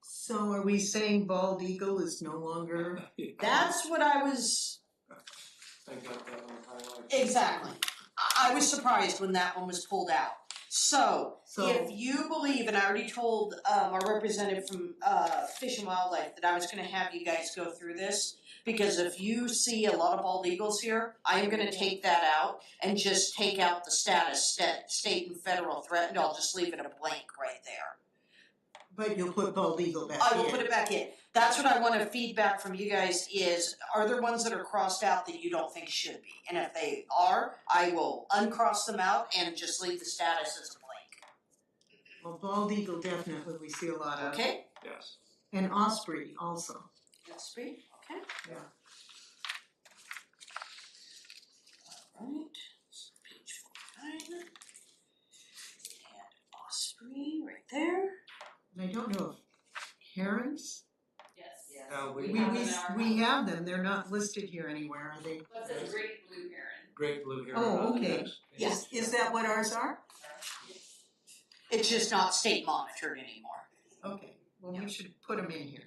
So are we saying bald eagle is no longer? That's what I was, I got that one highlighted. exactly. I was surprised when that one was pulled out. So if you believe, and I already told our representative from Fish and Wildlife that I was gonna have you guys go through this, because if you see a lot of bald eagles here, I am gonna take that out and just take out the status, state and federal threatened, I'll just leave it a blank right there. But you'll put bald eagle back in. I will put it back in. That's what I want to feedback from you guys is, are there ones that are crossed out that you don't think should be? And if they are, I will uncross them out and just leave the status as a blank. Well, bald eagle definitely we see a lot of. Okay? Yes. And osprey also. Osprey, Okay. Yeah. Alright, so page 49. And Osprey right there. And I don't know if herons, Yes. we have them, they're not listed here anywhere, are they? What's a great blue heron? Great blue heron. Oh, on the okay. next page. Yes. Is that what ours are? It's just not state monitored anymore. Okay, well, we should put them in here.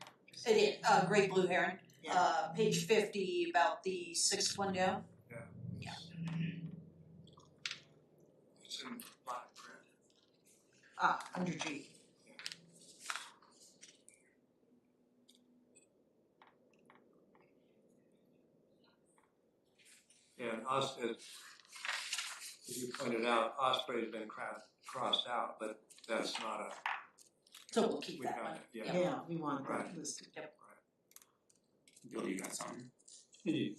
It is, great blue heron, Yeah. page 50, about the sixth one down. It's in black print. Ah, under G. And as you pointed out, osprey's been crossed out, but that's not a, So we'll keep we that have one. it, yeah. Yeah, we want that Right. listed. Bill, you got something? Hey,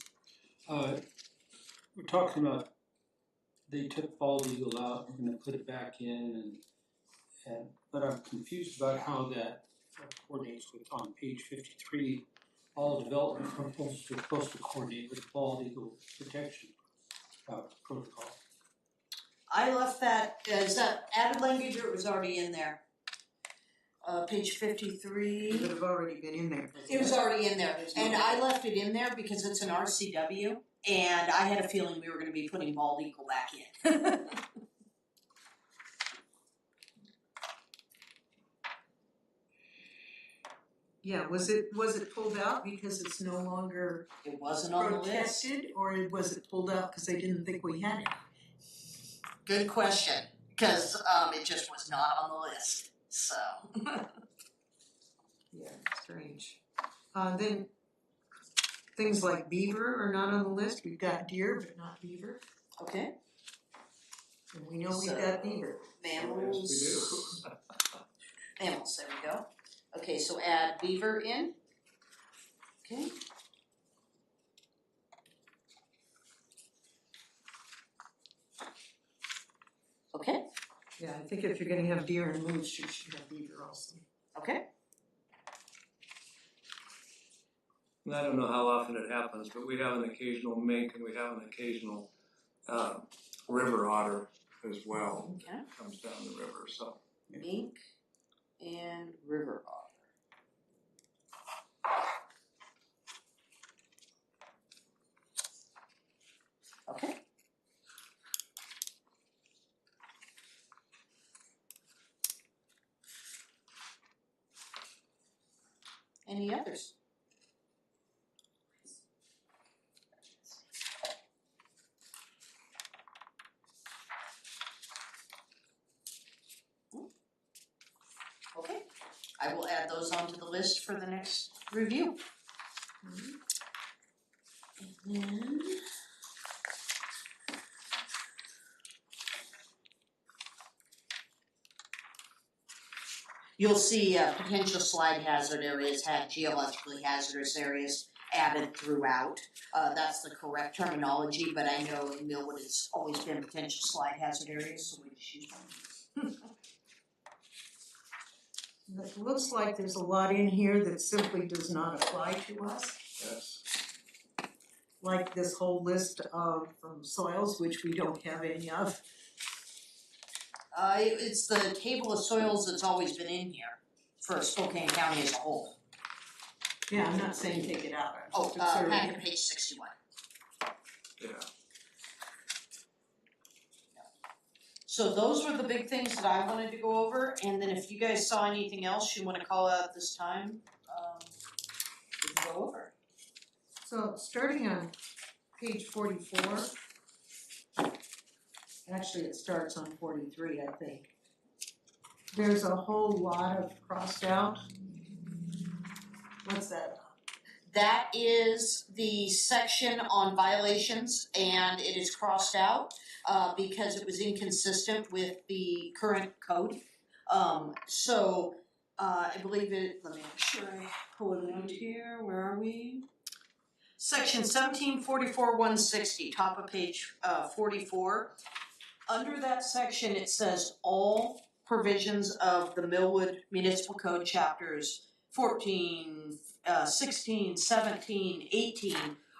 we're talking about, they took bald eagle out, we're gonna put it back in but I'm confused about how that coordinates with on page 53. All development proposals are supposed to coordinate with bald eagle protection protocol. I left that, is that added language or it was already in there? Page It 53. would have already been in there. It was already in there, and I left it in there because it's an RCW, and I had a feeling we were gonna be putting bald eagle back in. Yeah, was it pulled out because it's no longer It wasn't on the list. protected, or was it pulled out because they didn't think we had it? Good question, cause it just was not on the list, so. Yeah, strange. Then things like beaver are not on the list. We've got deer, but not beaver. Okay, And we know we've got beaver. mammals. Yes, we do. Mammals, there we go. Okay, so add beaver in. Okay. Okay, Yeah, I think if you're gonna have deer and moose, you should have beaver also. okay. And I don't know how often it happens, but we have an occasional mink and we have an occasional river otter as well. Okay. That comes down the river, so. Mink and river otter. Okay. Any others? Okay, I will add those onto the list for the next review. And then. You'll see potential slide hazard areas, geologically hazardous areas added throughout. That's the correct terminology, but I know in Millwood it's always been potential slide hazard areas, so we just use one. It looks like there's a lot in here that simply does not apply to us, Yes. like this whole list of soils, which we don't have any of. It's the table of soils that's always been in here for Spokane County as a whole. Yeah, I'm not saying take it out. I'm Oh, just observing back it. to page 61. Yeah. So those were the big things that I wanted to go over, and then if you guys saw anything else you wanna call out this time, we can go over. So starting on page 44, actually it starts on 43, I think. There's a whole lot of crossed out. What's that? That is the section on violations, and it is crossed out because it was inconsistent with the current code. I believe it, let me make sure I pull it out here, where are we? Section 1744-160, top of page 44. Under that section, it says all provisions of the Millwood Municipal Code chapters 14, 16, 17, 18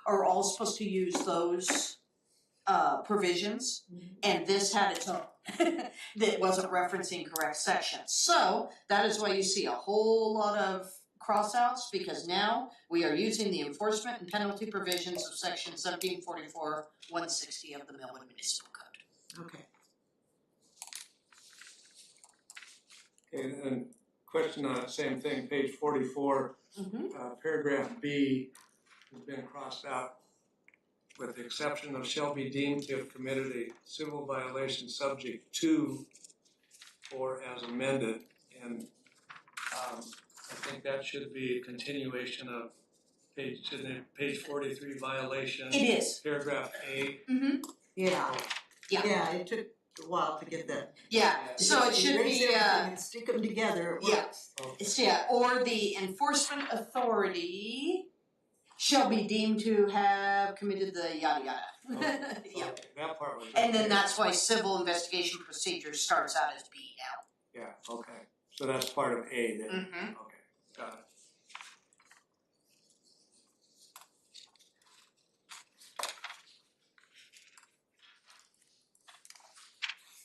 are all supposed to use those provisions, and this had its own that wasn't referencing correct sections. So that is why you see a whole lot of crossouts, because now we are using the enforcement and penalty provisions of section 1744-160 of the Millwood Municipal Code. Okay. And question on that same thing, page 44, paragraph B has been crossed out. With the exception of shall be deemed to have committed a civil violation subject to or as amended. And I think that should be a continuation of page 43 violation. It is. Paragraph A. Yeah. Yeah. Yeah, it took a while to get that. Yeah, so it should Erase be, everything and stick them together, it yeah. works. it's, yeah, or the enforcement authority shall be deemed to have committed the yada yada. Yeah. Okay, that part was. And then that's why civil investigation procedure starts out as B now. Yeah, okay. So that's part of A then. Mm-hmm. Okay, got it.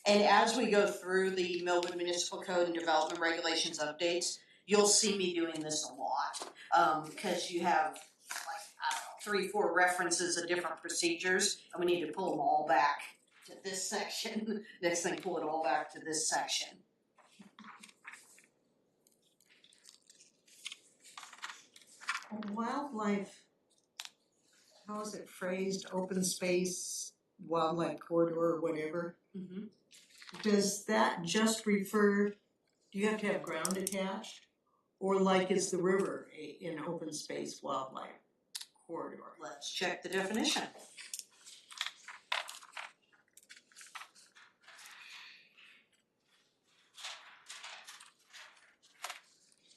And as we go through the Millwood Municipal Code and Development Regulations updates, you'll see me doing this a lot. Because you have like, 3, 4 references of different procedures, and we need to pull them all back to this section. Next thing, pull it all back to this section. Wildlife, how is it phrased, open space, wildlife corridor, or whatever? Mm-hmm. Does that just refer, do you have to have ground attached? Or like is the river an open space wildlife corridor? Let's check the definition.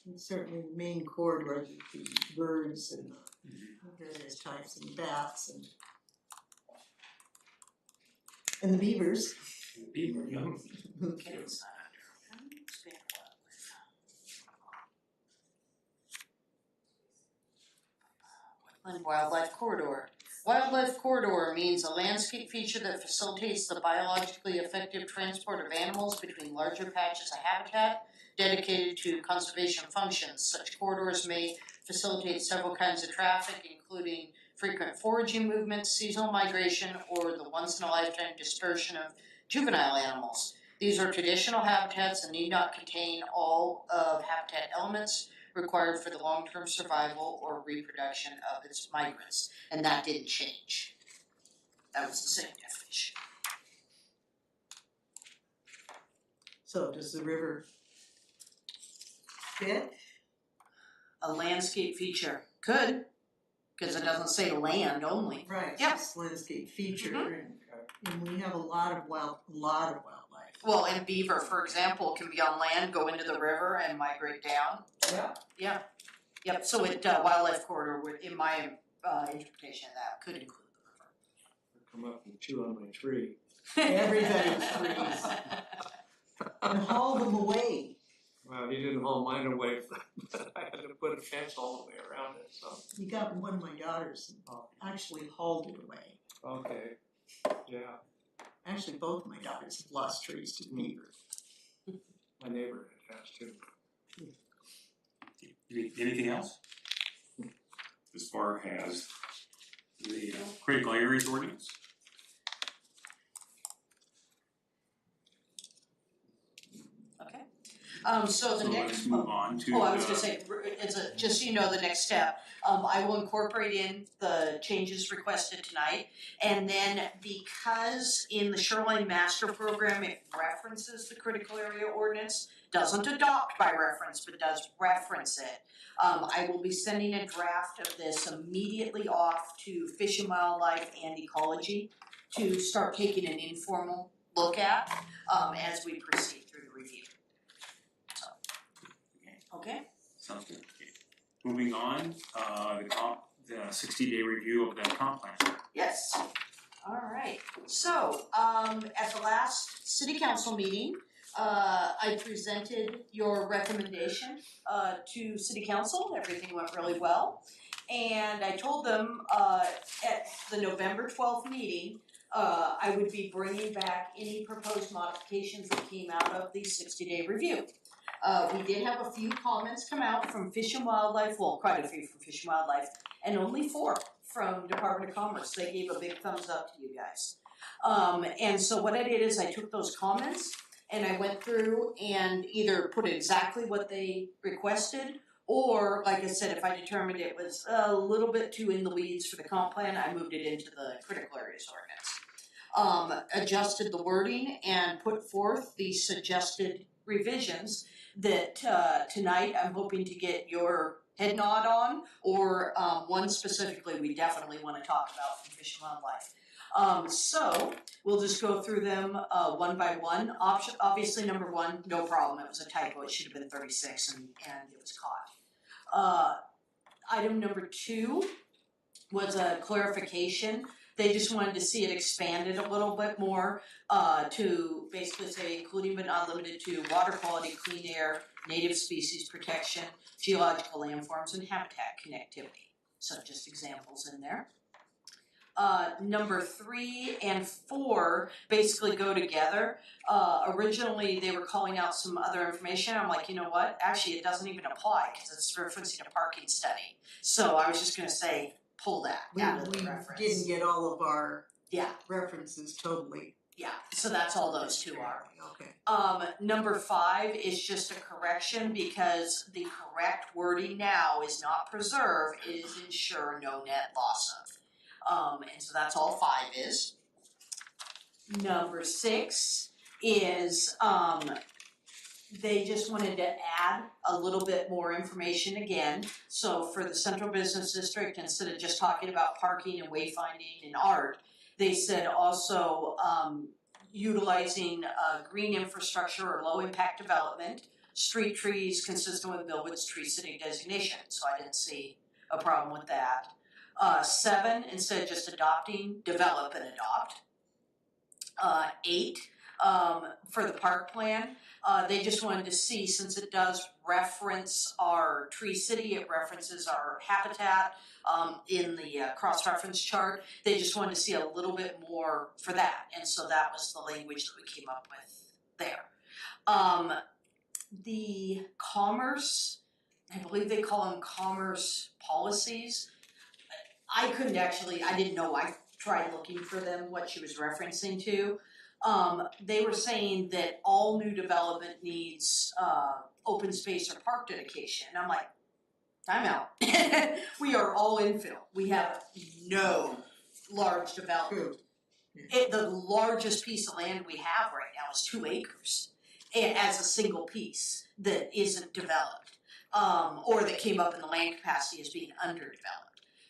And certainly the main corridor, the birds and various types and bats and the beavers. Beaver, yeah. Okay, it's not under. Expand wildlife. Wetland wildlife corridor. Wildlife corridor means a landscape feature that facilitates the biologically effective transport of animals between larger patches of habitat dedicated to conservation functions. Such corridors may facilitate several kinds of traffic, including frequent foraging movements, seasonal migration, or the once-in-a-lifetime dispersion of juvenile animals. These are traditional habitats and need not contain all of habitat elements required for the long-term survival or reproduction of its migrants. And that didn't change. That was the same definition. So does the river fit? A landscape feature could, because it doesn't say land only. Right, Yeah. it's landscape feature and we have a lot of wildlife. Well, and beaver, for example, can be on land, go into the river and migrate down. Yeah. Yeah. Yep, so it, wildlife corridor would, in my interpretation of that, could include the Come up and chew on my tree. Everybody's trees. And haul them away. Well, he didn't haul mine away, but I had to put a fence all the way around it, so. You got one of my daughters actually hauled it away. Okay, yeah, Actually, both of my daughters have lost trees to beaver. my neighbor has too. Anything else? As far as the critical areas ordinance? Okay. So the So next. let's move on to. Oh, I was gonna say, just so you know, the next step, I will incorporate in the changes requested tonight. And then because in the Shoreline Master Program, it references the critical area ordinance, doesn't adopt by reference, but does reference it. I will be sending a draft of this immediately off to Fish and Wildlife and Ecology to start taking an informal look at, as we proceed through the review. So, okay? Sounds good. Okay. Moving on, the 60-day review of the comp plan. Yes. All right. So, at the last city council meeting, I presented your recommendation to City Council. Everything went really well. And I told them at the November 12th meeting, I would be bringing back any proposed modifications that came out of the 60-day review. We did have a few comments come out from Fish and Wildlife, well, quite a few from Fish and Wildlife, and only 4 from Department of Commerce. They gave a big thumbs up to you guys. And so what I did is I took those comments and I went through and either put exactly what they requested, or like I said, if I determined it was a little bit too in the weeds for the comp plan, I moved it into the critical areas ordinance. Adjusted the wording and put forth the suggested revisions that tonight I'm hoping to get your head nod on, or one specifically we definitely want to talk about from Fish and Wildlife. So we'll just go through them one by one. Obviously, number 1, no problem. It was a typo. It should have been 36, and it was caught. Item number 2 was a clarification. They just wanted to see it expanded a little bit more to basically say including but not limited to water quality, clean air, native species protection, geological landforms, and habitat connectivity. So just examples in there. Number 3 and 4 basically go together. Originally, they were calling out some other information. I'm like, you know what? Actually, it doesn't even apply because it's referencing a parking study. So I was just going to say, pull that out of the reference. We didn't get all of our Yeah, references totally. yeah. So that's all those 2 are. Okay. Number 5 is just a correction because the correct wording now is not preserve, it is ensure no net loss of. And so that's all 5 is. Number 6 is they just wanted to add a little bit more information again. So for the Central Business District, instead of just talking about parking and wayfinding and art, they said also utilizing green infrastructure or low impact development, street trees consistent with Millwood's Tree City designation. So I didn't see a problem with that. 7, instead of just adopting, develop and adopt. 8, for the park plan, they just wanted to see, since it does reference our Tree City, it references our habitat in the cross-reference chart, they just wanted to see a little bit more for that, and so that was the language that we came up with there. The commerce, I believe they call them commerce policies. I didn't know, I tried looking for them, what she was referencing to. They were saying that all new development needs open space or park dedication. And I'm like, time out. We are all infill. We have no large development. The largest piece of land we have right now is 2 acres as a single piece that isn't developed, or that came up in the land capacity as being underdeveloped.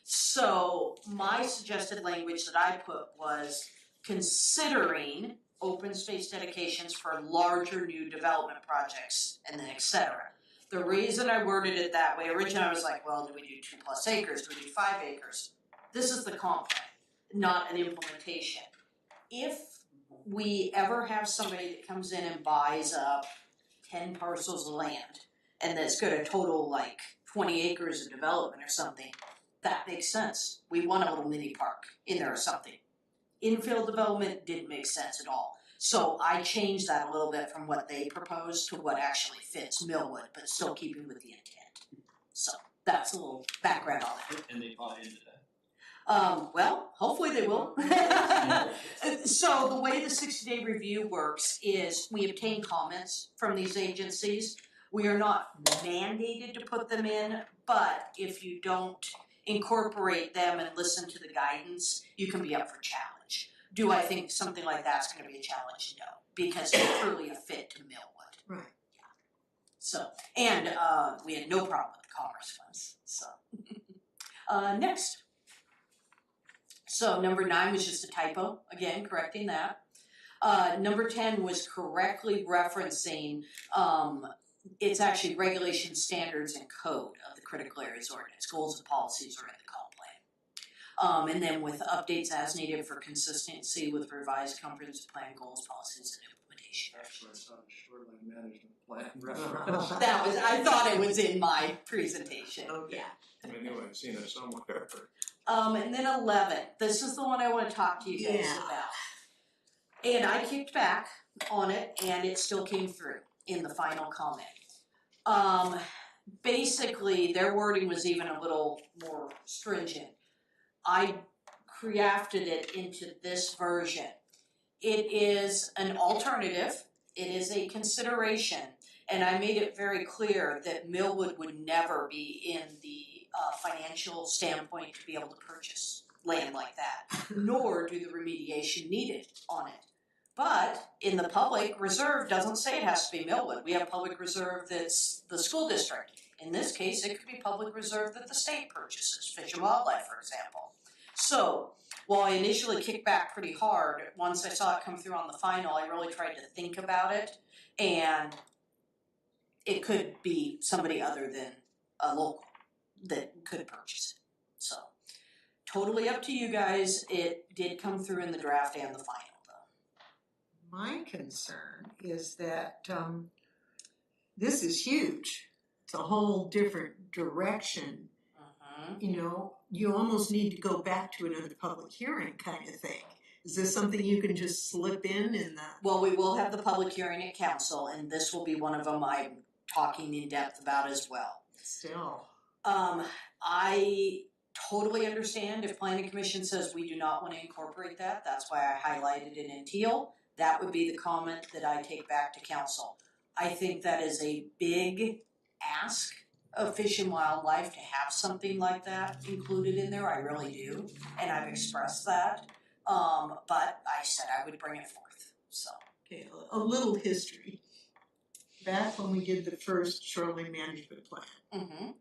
So my suggested language that I put was considering open space dedications for larger new development projects, and then et cetera. The reason I worded it that way, originally I was like, well, do we do 2+ acres? Do we do 5 acres? This is the comp plan, not an implementation. If we ever have somebody that comes in and buys up 10 parcels of land, and that's gonna total like 20 acres of development or something, that makes sense. We want a little mini park in there or something. Infill development didn't make sense at all. So I changed that a little bit from what they proposed to what actually fits Millwood, but still keeping with the intent. So that's a little background on that. And they buy into that. Well, hopefully they will. So the way the 60-day review works is we obtain comments from these agencies. We are not mandated to put them in, but if you don't incorporate them and listen to the guidance, you can be up for challenge. Do I think something like that's going to be a challenge? No, because it's truly a fit to Millwood. Right. Yeah. So, and we had no problem with the commerce ones. So, next. So number 9 was just a typo. Again, correcting that. Number 10 was correctly referencing. It's actually regulation, standards, and code of the critical areas ordinance. Goals and policies are in the comp plan. And then with updates as needed for consistency with revised comprehensive plan goals, policies, and implementation. remediation. Actually, I saw the shoreline management plan reference. I thought it was in my presentation, yeah. I knew I'd seen it somewhere. And then 11, this is the one I wanna talk to you guys Yeah. about. And I kicked back on it and it still came through in the final comment. Basically, their wording was even a little more stringent. I crafted it into this version. It is an alternative, it is a consideration, and I made it very clear that Millwood would never be in the financial standpoint to be able to purchase land like that, nor do the remediation needed on it. But in the public reserve doesn't say it has to be Millwood. We have public reserve that's the school district. In this case, it could be public reserve that the state purchases, Fish and Wildlife, for example. So, while I initially kicked back pretty hard, once I saw it come through on the final, I really tried to think about it, and it could be somebody other than a local that could purchase it. So, totally up to you guys. It did come through in the draft and the final, though. My concern is that this is huge. It's a whole different direction. You know, you almost need to go back to another public hearing kind of thing. Is this something you can just slip in the? Well, we will have the public hearing at council, and this will be one of them I'm talking in depth about as well. Still. I totally understand if planning commission says we do not want to incorporate that. That's why I highlighted it in teal. That would be the comment that I take back to council. I think that is a big ask of Fish and Wildlife to have something like that included in there. I really do, and I've expressed that. But I said I would bring it forth. So Okay, a little history. Back when we did the first shoreline management plan,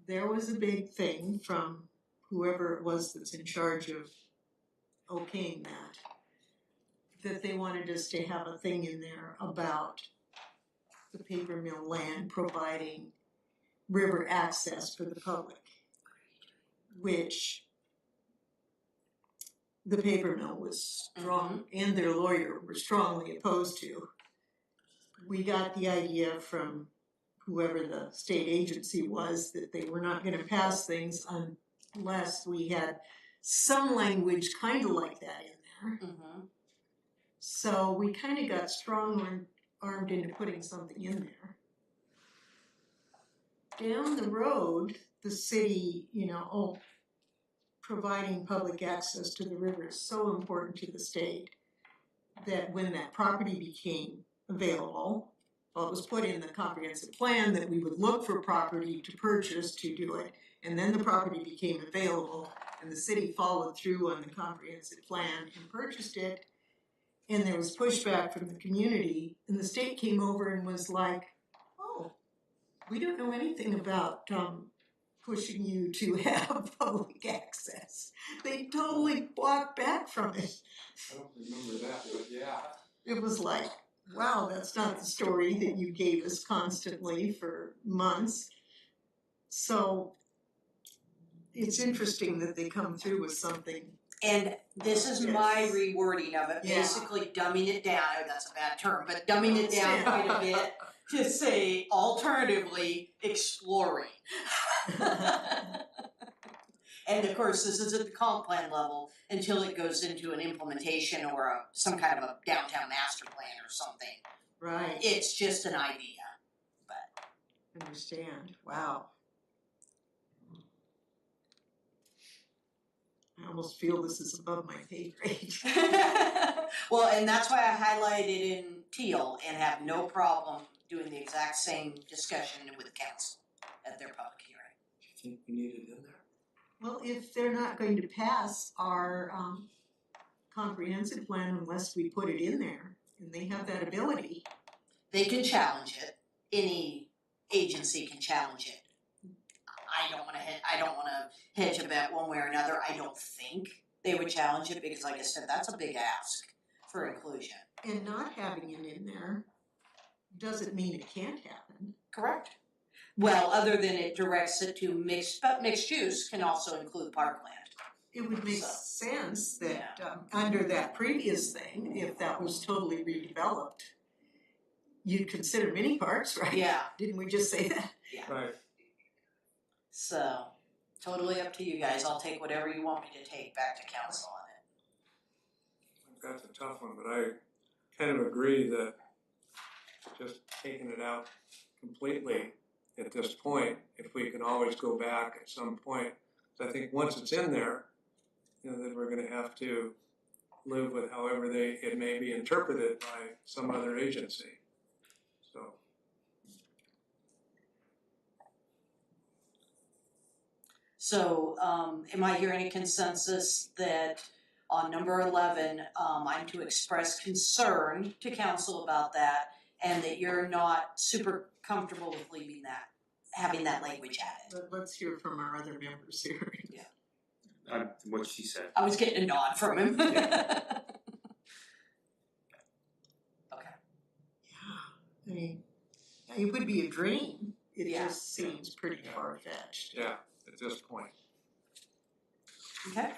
there was a big thing from whoever it was that's in charge of okaying that they wanted us to have a thing in there about the paper mill land providing river access for the public, which the paper mill was strong, and their lawyer were strongly opposed to. We got the idea from whoever the state agency was that they were not gonna pass things unless we had some language kind of like that in there. So we kind of got strong-armed into putting something in there. Down the road, the city, providing public access to the river is so important to the state that when that property became available, well, it was put in the comprehensive plan that we would look for property to purchase to do it, and then the property became available, and the city followed through on the comprehensive plan and purchased it, and there was pushback from the community, and the state came over and was like, oh, we don't know anything about pushing you to have public access. They totally walked back from it. I don't remember that, but yeah. It was like, wow, that's not the story that you gave us constantly for months. So it's interesting that they come through with something. And this is my rewording of it, Yeah. basically dumbing it down, that's a bad term, but dumbing it down quite a bit to say alternatively exploring. And of course, this is at the comp plan level until it goes into an implementation or some kind of a downtown master plan or something. Right. It's just an idea, but. Understand. Wow. I almost feel this is above my pay grade. Well, and that's why I highlighted in teal and have no problem doing the exact same discussion with council at their public hearing. Do you think we need it in there? Well, if they're not going to pass our comprehensive plan unless we put it in there, and they have that ability. They can challenge it. Any agency can challenge it. I don't wanna hedge a bet one way or another. I don't think they would challenge it because, like I said, that's a big ask for inclusion. And not having it in there doesn't mean it can't happen. Correct. Well, other than it directs it to mixed use can also include parkland. It would make sense that under that previous thing, if that was totally redeveloped, you'd consider mini parks, right? Yeah, Didn't we just say that? Right. so totally up to you guys. I'll take whatever you want me to take back to council on it. That's a tough one, but I kind of agree that just taking it out completely at this point, if we can always go back at some point, 'cause I think once it's in there, then we're gonna have to live with however it may be interpreted by some other agency. So, So, am I hearing a consensus that on number 11, I'm to express concern to council about that, and that you're not super comfortable with leaving that, having that language added? Let's hear from our other members here. What she said. I was getting a nod from him. Okay. I mean, it would be a dream. It Yeah. just seems pretty far-fetched. yeah, at this point. Okay.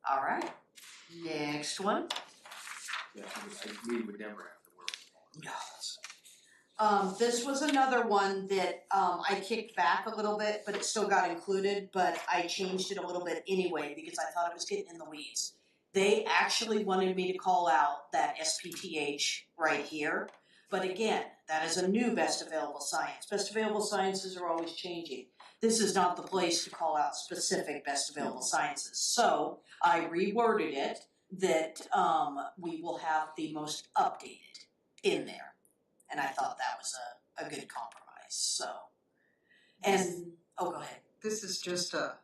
All right. Next one. Yeah, we would never have to work. No. This was another one that I kicked back a little bit, but it still got included, but I changed it a little bit anyway because I thought it was getting in the weeds. They actually wanted me to call out that SPTH right here, but again, that is a new best available science. Best available sciences are always changing. This is not the place to call out specific best available sciences. So I reworded it that we will have the most updated in there. And I thought that was a good compromise, so. And, oh, go ahead. This is just a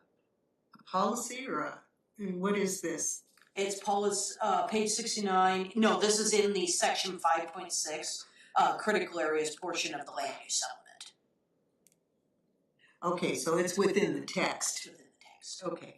policy or I mean, what is this? It's page 69, no, this is in the section 5.6, critical areas portion of the land use element. Okay, so it's within the text. It's within the text. Okay.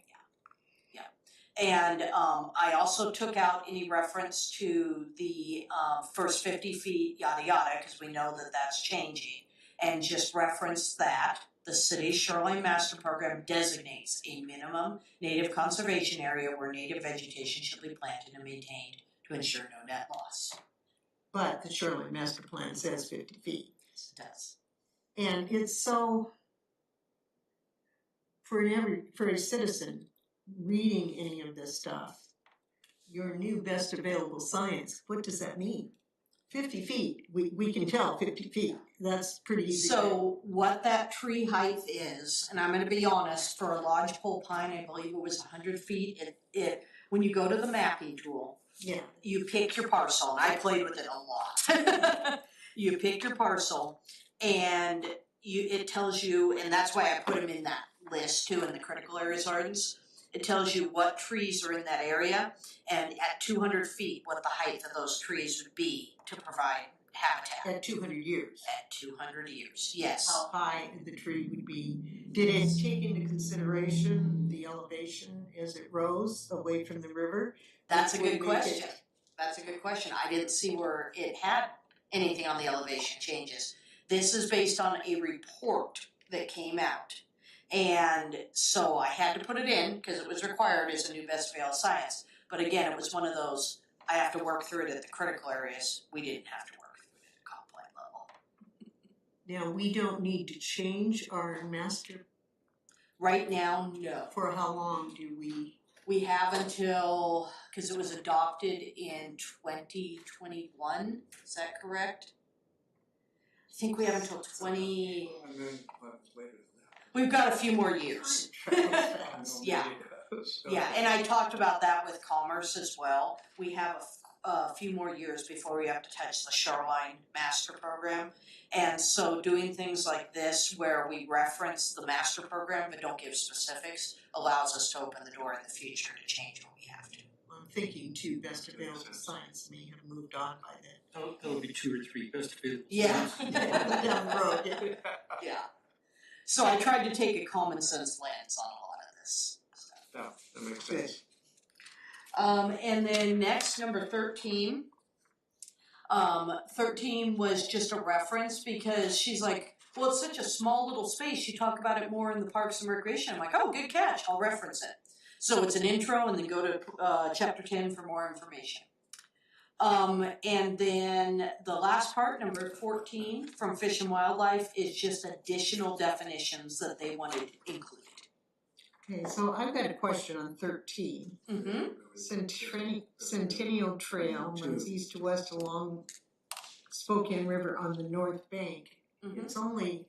And I also took out any reference to the first 50 feet, yada yada, because we know that that's changing. And just referenced that the city's shoreline master program designates a minimum native conservation area where native vegetation should be planted and maintained to ensure no net loss. But the shoreline master plan says 50 feet. Yes, it does. And it's so, for a citizen reading any of this stuff, your new best available science, what does that mean? 50 feet, we can tell 50 feet, that's pretty easy. So what that tree height is, and I'm gonna be honest, for a lodgepole pine, I believe it was 100 feet, when you go to the mapping tool, Yeah, you pick your parcel, and I played with it a lot. You pick your parcel, and it tells you, and that's why I put them in that list too, in the critical areas ordinance. It tells you what trees are in that area, and at 200 feet, what the height of those trees would be to provide habitat. at 200 years. At 200 years, yes. How high the tree would be. Did it take into consideration the elevation as it rose away from the river? That's a Which would good make question. That's a good question. I didn't see where it had anything on the elevation changes. This is based on a report that came out. And so I had to put it in because it was required as a new best available science. But again, it was one of those, I have to work through it at the critical areas. We didn't have to work through it at comp plan level. Now, we don't need to change our master, Right now, no. for how long do we? We have until, because it was adopted in 2021, is that correct? I think we have until 20, And then what happens later than we've got a few more years. that? Yeah. So- Yeah, and I talked about that with Commerce as well. We have a few more years before we have to touch the shoreline master program. And so doing things like this where we reference the master program but don't give specifics allows us to open the door in the future to change when we have to. I'm thinking too, best available science may have moved on by then. That'll be 2 or 3 best available. Yeah. Down the road, yeah. Yeah. So I tried to take a common sense lens on a lot of this stuff. Yeah, that makes sense. And then next, number 13. 13 was just a reference because she's like, well, it's such a small little space. You talk about it more in the Parks and Recreation. I'm like, oh, good catch. I'll reference it. So it's an intro and then go to chapter 10 for more information. And then the last part, number 14, from Fish and Wildlife, is just additional definitions that they wanted included. Okay, so I've got a question on 13. Centennial Trail runs east to west along Spokane River on the north bank. It's only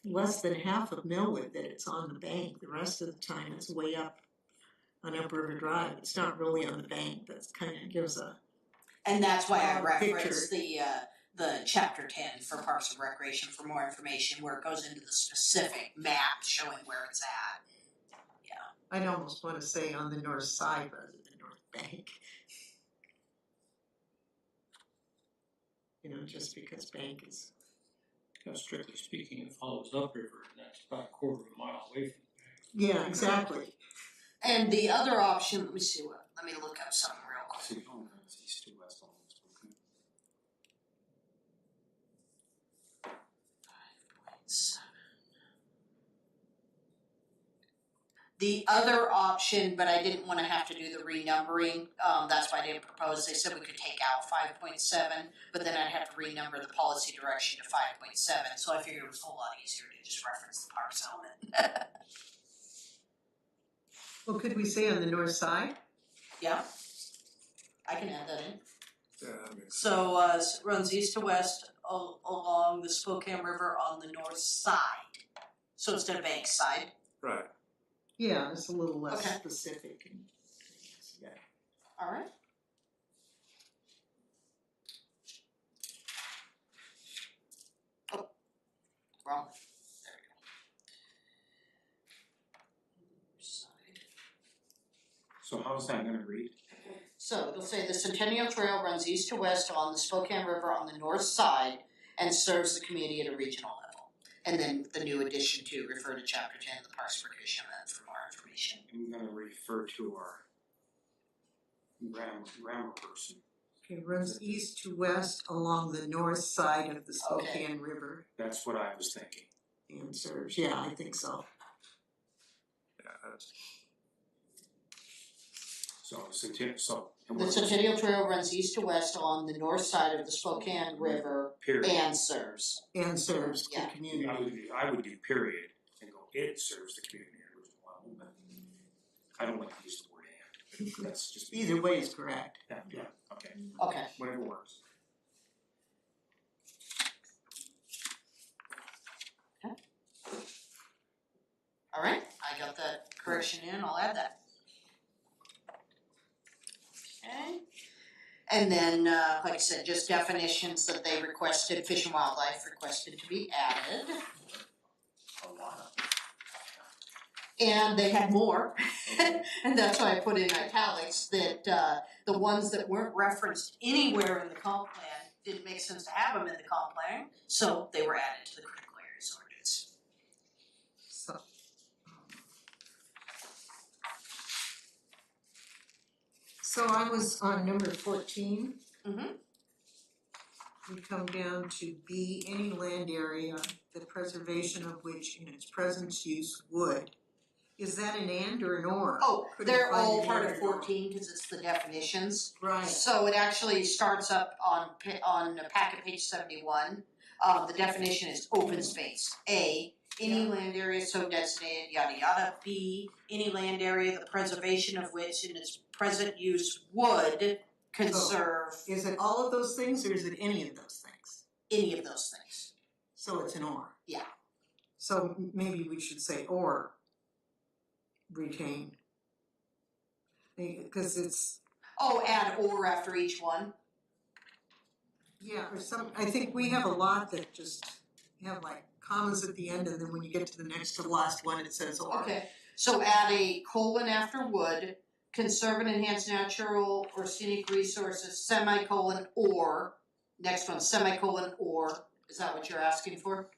less than half of Millwood that it's on the bank. The rest of the time it's way up on Upriver Drive. It's not really on the bank. That kind of gives a And that's why I picture. referenced the chapter 10 for Parks and Recreation for more information where it goes into the specific map showing where it's at. I'd almost want to say on the north side rather than north bank. You know, just because bank is. Strictly speaking, it follows upriver, and that's about a quarter of a mile away from Yeah, exactly. And the other option, let me look up something real quick. See, oh, it's east to west almost, okay. The other option, but I didn't want to have to do the renumbering, that's why I didn't propose, they said we could take out 5.7, but then I'd have to renumber the policy direction to 5.7, so I figured it was a whole lot easier to just reference the parks element. Well, could we say on the north side? Yeah, I can add that in. Yeah, that makes So, runs east to west along the Spokane River on the north side. So instead of bank side. right. Yeah, it's a little less Okay. specific. And, yeah. All right. Oh, wrong. There we go. Side. So how's that gonna read? So it'll say the Centennial Trail runs east to west along the Spokane River on the north side and serves the community at a regional level. And then the new addition to refer to chapter 10 of the Parks and Recreation Amendment for more information. I'm gonna refer to our grammar person. Okay, runs east to west along the north side of the Spokane River That's what I was thinking. and serves. Yeah, I think so. Yeah, that's, So and The what- Centennial Trail runs east to west along the north side of the Spokane River period. and serves. And serves the Yeah. community. I would do period and go, it serves the community at a regional level, but I don't like to use the word and. That's just. Either way is correct. Yeah, okay, Okay. whatever works. All right, I got that correction in, I'll add that. Okay. And then, like I said, just definitions that they requested, Fish and Wildlife requested to be added. A lot of. And they had more, and that's why I put in italics, that the ones that weren't referenced anywhere in the comp plan didn't make sense to have them in the comp plan, so they were added to the critical areas ordinance. So I was on number 14. Mhm. We come down to B, any land area, the preservation of which in its present use would. Is that an and or an or? Oh, Could it they're find all an part and of or an or? 14 because it's the definitions. Right. So it actually starts up on packet page 71. The definition is open space. A, any land area so designated, yada yada. B, any land area the preservation of which in its present use would conserve Is it all of those things or is it any of those things? any of those things. So it's an or. Yeah. So maybe we should say or retain. Because it's, Oh, add or after each one. yeah, or some, I think we have a lot that just have like commas at the end and then when you get to the next to the last one, it says or. Okay, so add a colon after would, conserve and enhance natural or scenic resources, semicolon or, next one, semicolon or, is that what you're asking for?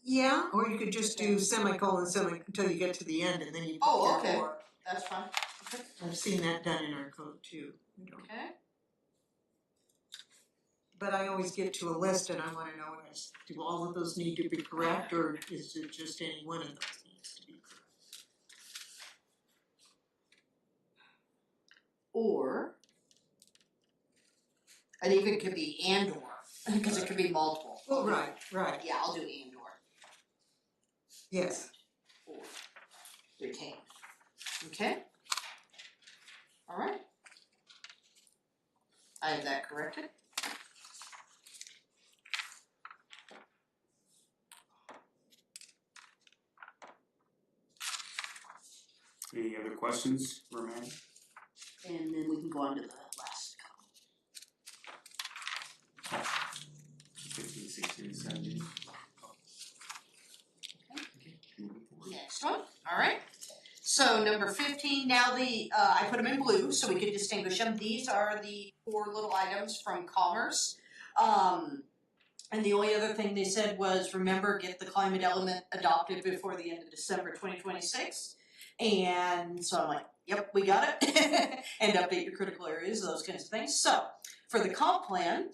Yeah, or you could just do semicolon, until you get to the end and then you put Oh, your okay. or. That's fine. Okay. I've seen that done in our code too. You know. Okay. But I always get to a list and I wanna know, do all of those need to be correct or is it just any one of those needs to be correct? Or It even could be and or, because it could be multiple. Well, right, Yeah, I'll do and or. yes. Or retain. Okay? Alright. I have that corrected. Any other questions, Roman? And then we can go on to the last column. 15, 16, and 17. Next one, alright. So number 15, now I put them in blue so we could distinguish them. These are the 4 little items from Commerce. And the only other thing they said was, remember, get the climate element adopted before the end of December 2026. And so I'm like, yep, we got it. And update your critical areas, those kinds of things. So for the comp plan,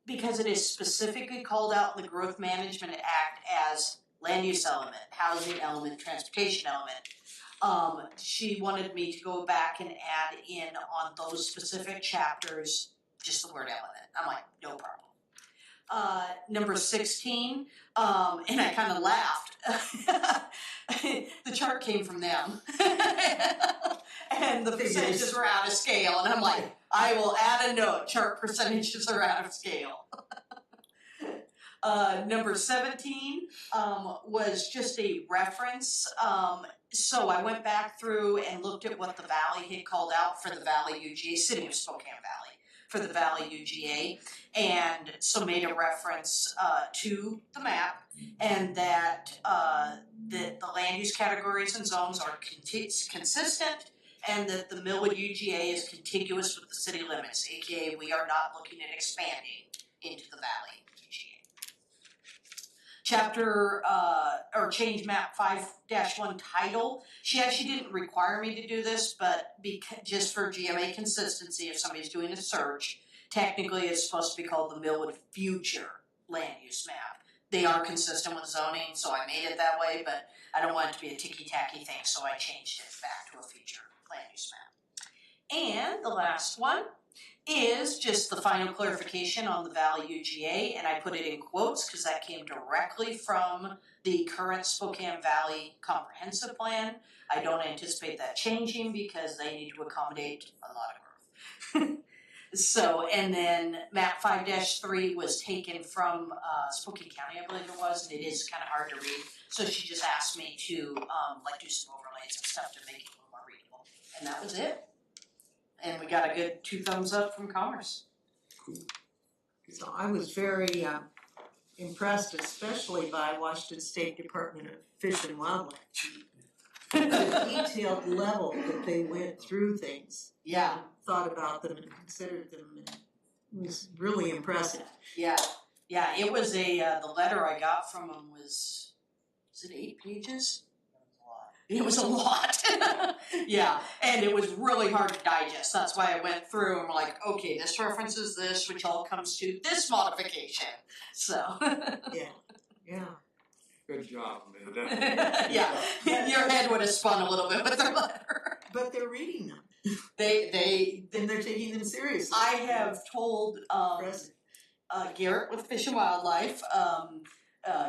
because it is specifically called out in the Growth Management Act as land use element, housing element, transportation element, she wanted me to go back and add in on those specific chapters just the word element. I'm like, no problem. Number 16, and I kind of laughed. The chart came from them. And the percentages were out of scale, and I'm like, I will add a note, chart percentages are out of scale. Number 17 was just a reference. So I went back through and looked at what the Valley had called out for the Valley UGA, City of Spokane Valley, for the Valley UGA, and so made a reference to the map, and that the land use categories and zones are consistent, and that the Millwood UGA is contiguous with the city limits, aka we are not looking at expanding into the Valley UGA. Chapter or change map 5-1 title. She actually didn't require me to do this, but just for GMA consistency, if somebody's doing a search, technically it's supposed to be called the Millwood Future Land Use Map. They are consistent with zoning, so I made it that way, but I don't want it to be a ticky-tacky thing, so I changed it back to a future land use map. And the last one is just the final clarification on the Valley UGA, and I put it in quotes because that came directly from the current Spokane Valley Comprehensive Plan. I don't anticipate that changing because they need to accommodate a lot of growth. So, and then map 5-3 was taken from Spokane County, I believe it was, and it is kind of hard to read. So she just asked me to do some overlays and stuff to make it a little more readable, and that was it. And we got a good 2 thumbs up from Commerce. So I was very impressed, especially by Washington State Department of Fish and Wildlife. The detailed level that they went through things, Yeah, thought about them and considered them, and it was really impressive. yeah, it was the letter I got from them was it 8 pages? It was a lot. Yeah, and it was really hard to digest. That's why I went through and like, okay, this references this, which all comes to this modification. So. Yeah. Good job, Amanda. Yeah, your head would have spun a little bit with the letter. But they're reading them, They. and they're taking them seriously. I have told Impressive. Garrett with Fish and Wildlife.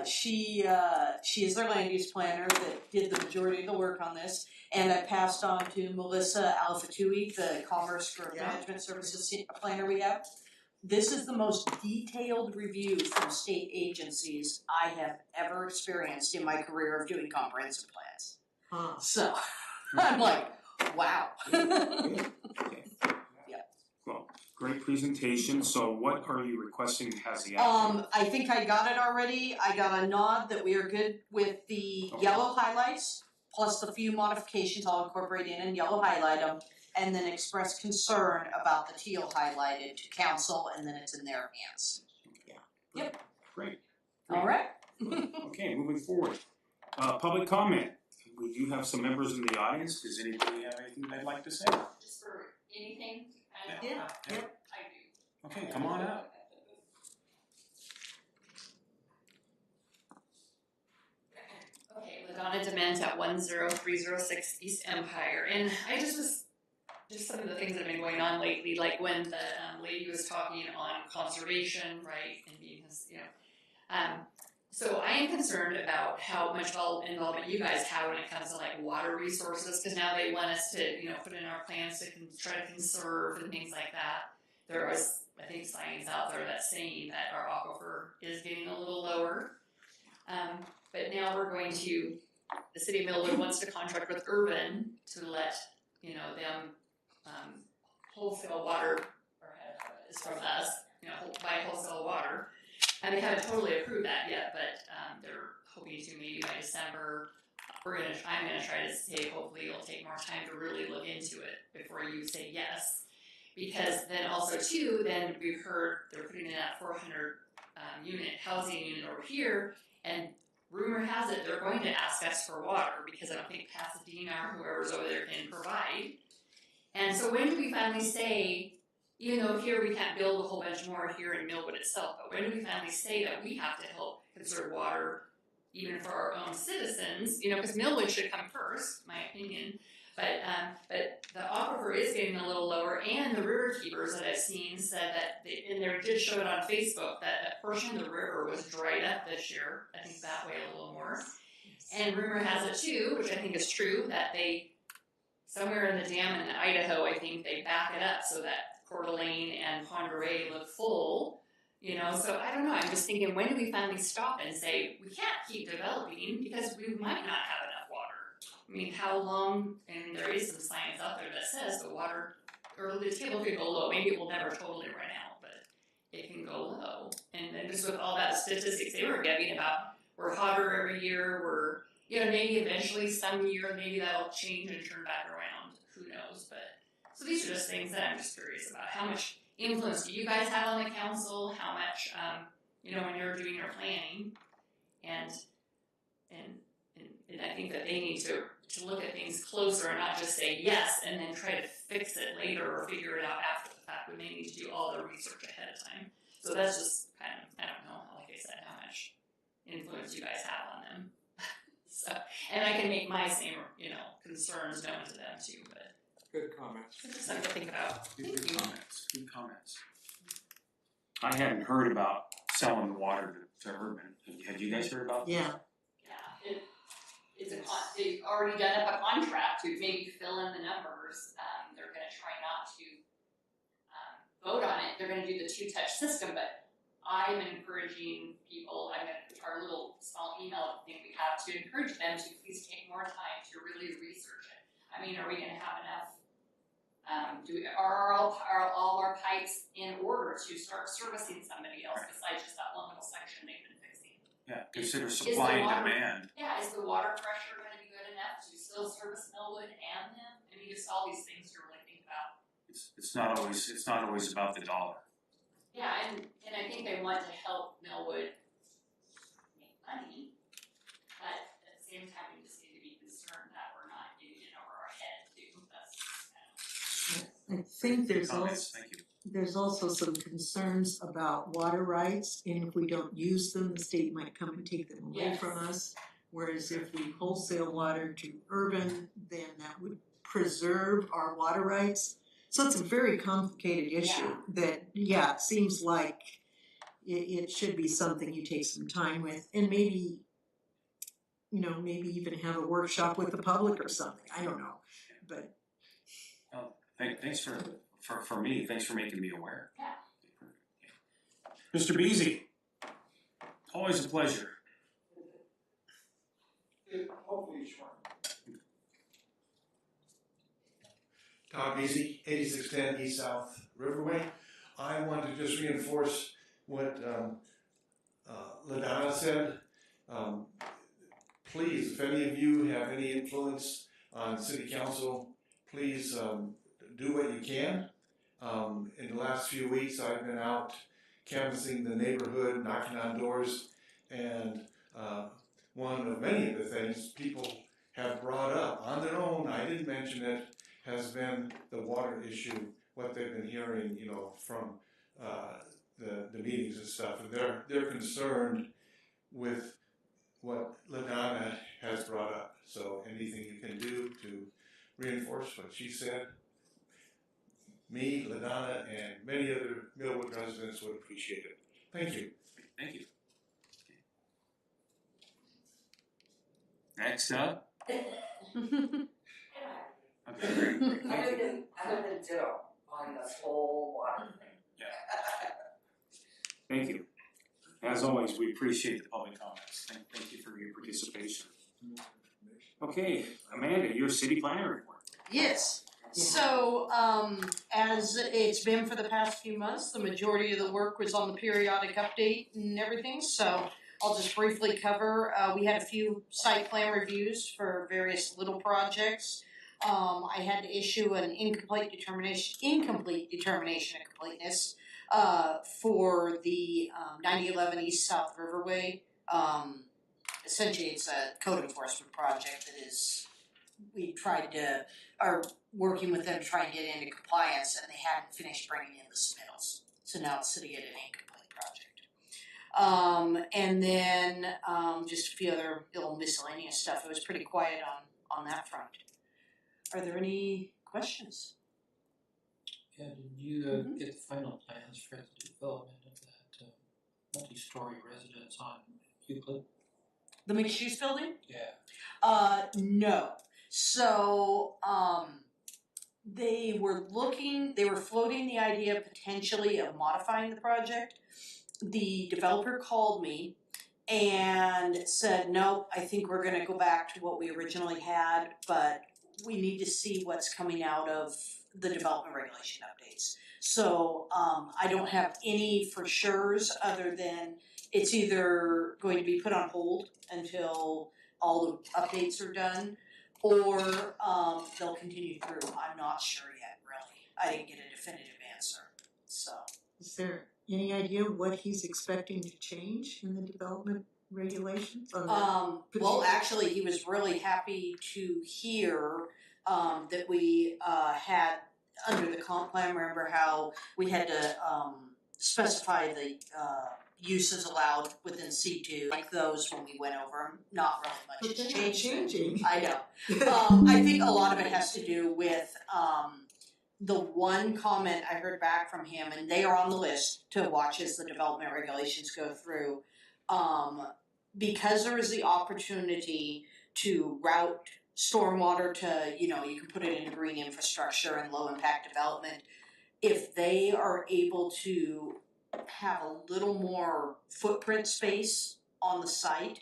She is their land use planner that did the majority of the work on this, and I passed on to Melissa Alfatui, the Commerce Growth Management Services planner we have. This is the most detailed review from state agencies I have ever experienced in my career of doing comprehensive plans. So I'm like, wow. Okay. Well, great presentation. So what are you requesting as the action? I think I got it already. I got a nod that we are good with the yellow highlights, plus the few modifications I'll incorporate in and yellow highlight them, and then express concern about the teal highlighted to council, and then it's in their hands. Yep. Great. All right. Okay, moving forward. Public comment. We do have some members in the audience. Does anybody have anything they'd like to say? Just for anything? Yeah. I do. Okay, come on up. Okay, Lagana Dement at 10306 East Empire, and I just was just some of the things that have been going on lately, like when the lady was talking on conservation, right, and being, so I am concerned about how much involvement you guys have when it comes to like water resources, because now they want us to, put in our plans to try to conserve and things like that. There is, I think, science out there that's saying that our aquifer is getting a little lower. But now we're going to, the city of Millwood wants to contract with Urban to let, them wholesale water, or is from us, buy wholesale water. And they haven't totally approved that yet, but they're hoping to maybe by December. I'm gonna try to say, hopefully you'll take more time to really look into it before you say yes. Because then also too, then we've heard they're putting in that 400 unit housing unit over here, and rumor has it they're going to ask us for water because I don't think Pasadena or whoever's over there can provide. And so when do we finally say, even though here we can't build a whole bunch more here in Millwood itself, but when do we finally say that we have to help conserve water even for our own citizens? Because Millwood should come first, my opinion. But the aquifer is getting a little lower, and the river keepers that I've seen said that, and they did show it on Facebook, that a portion of the river was dried up this year. I think that way a little more. And rumor has it too, which I think is true, that they, somewhere in the dam in Idaho, I think they back it up so that Coeur d'Alene and Ponderay look full. So I don't know, I'm just thinking, when do we finally stop and say, we can't keep developing because we might not have enough water? I mean, how long, and there is some science out there that says the water, or the table could go low, maybe it will never totally run out, but it can go low. And then just with all that statistics they were giving about, we're hotter every year, we're, maybe eventually some year, maybe that'll change and turn back around, who knows, but. So these are just things that I'm just curious about. How much influence do you guys have on the council? How much, when you're doing your planning? And I think that they need to look at things closer and not just say yes and then try to fix it later or figure it out after the fact, when they need to do all the research ahead of time. So that's just kind of, I don't know, like I said, how much influence you guys have on them. So, and I can make my same, concerns known to them too, but. Good comments. It's just something to think about. Good comments, good comments. I hadn't heard about selling the water to Urban. Have you guys heard about that? Yeah. Yeah, they've already done up a contract to maybe fill in the numbers. They're gonna try not to vote on it. They're gonna do the two-touch system, but I'm encouraging people, I'm gonna put our little small email thing we have to encourage them to please take more time to really research it. I mean, are we gonna have enough? Are all our pipes in order to start servicing somebody else besides just that one little section they've been fixing? Yeah, consider supply and demand. Yeah, is the water pressure gonna be good enough to still service Millwood and them? I mean, just all these things to really think about. It's not always about the dollar. Yeah, and I think they want to help Millwood make money, but at the same time, we just need to be concerned that we're not getting in over our head too. That's I think Comments, thank you. there's also some concerns about water rights, and if we don't use them, the state might come and take them away Yes. from us. Whereas if we wholesale water to Urban, then that would preserve our water rights. So it's a very complicated issue that, it seems like it should be something you take some time with, and maybe, maybe even have a workshop with the public or something, I don't know, but. Thanks for me, thanks for making me aware. Yeah. Mr. Beasy, always a pleasure. Hopefully short. Todd Beasy, 8610 East South Riverway. I want to just reinforce what LaDonna said. Please, if any of you have any influence on city council, please do what you can. In the last few weeks, I've been out canvassing the neighborhood, knocking on doors, and one of many of the things people have brought up on their own, I didn't mention it, has been the water issue, what they've been hearing, from the meetings and stuff. And they're concerned with what LaDonna has brought up. So anything you can do to reinforce what she said. me, LaDonna, and many other Millwood residents would appreciate it. Thank you. Thank you. Next up. Okay, great, great, thank you. Other than ditto on this whole water thing. Thank you. As always, we appreciate the public comments. Thank you for your participation. Okay, Amanda, your city planner report. Yes, so, as it's been for the past few months, the majority of the work was on the periodic update and everything, so I'll just briefly cover, we had a few site plan reviews for various little projects. I had to issue an incomplete determination of completeness, for the, 9011 East South Riverway. Essentially, it's a code enforcement project that is, are working with them to try and get into compliance, and they hadn't finished bringing in the submittals. So now it's sitting at an incomplete project. And then, just a few other little miscellaneous stuff. It was pretty quiet on that front. Are there any questions? Yeah, did you get the final plans for the development of that multi-story residence on Euclid? The mixed use building? Yeah. No. So, they were floating the idea potentially of modifying the project. The developer called me and said, no, I think we're gonna go back to what we originally had, but we need to see what's coming out of the development regulation updates. So, I don't have any for sure's other than it's either going to be put on hold until all the updates are done, or they'll continue through. I'm not sure yet, really. I didn't get a definitive answer, so. Is there any idea what he's expecting to change in the development regulations on that? Well, particular- actually, he was really happy to hear that we had, under the comp plan, remember how we had to specify the uses allowed within C2, like those when we went over them, not really much But has they're not changed. changing. I know. I think a lot of it has to do with the one comment I heard back from him, and they are on the list to watch as the development regulations go through. Because there is the opportunity to route stormwater to, you can put it into green infrastructure and low impact development. If they are able to have a little more footprint space on the site,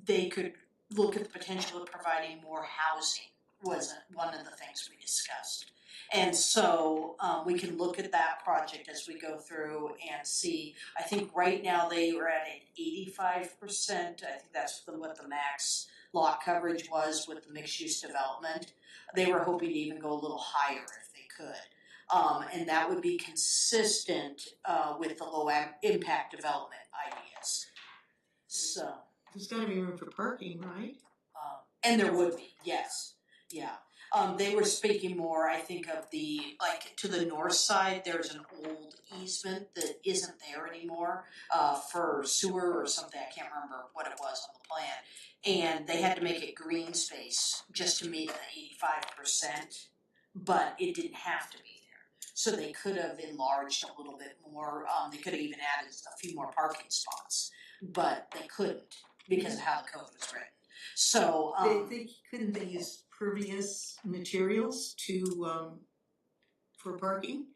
they could look at the potential of providing more housing, was one of the things we discussed. And so we can look at that project as we go through and see. I think right now they were at an 85%. I think that's what the max lot coverage was with the mixed use development. They were hoping to even go a little higher if they could. And that would be consistent with the low impact development ideas. So. There's gotta be room for parking, right? And there would be, yes, yeah. They were speaking more, I think, of to the north side, there's an old easement that isn't there anymore, for sewer or something, I can't remember what it was on the plan. And they had to make it green space just to meet the 85%, but it didn't have to be there. So they could have enlarged a little bit more, they could have even added a few more parking spots, but they couldn't because of how the code was written. So, Couldn't they use pervious materials for parking?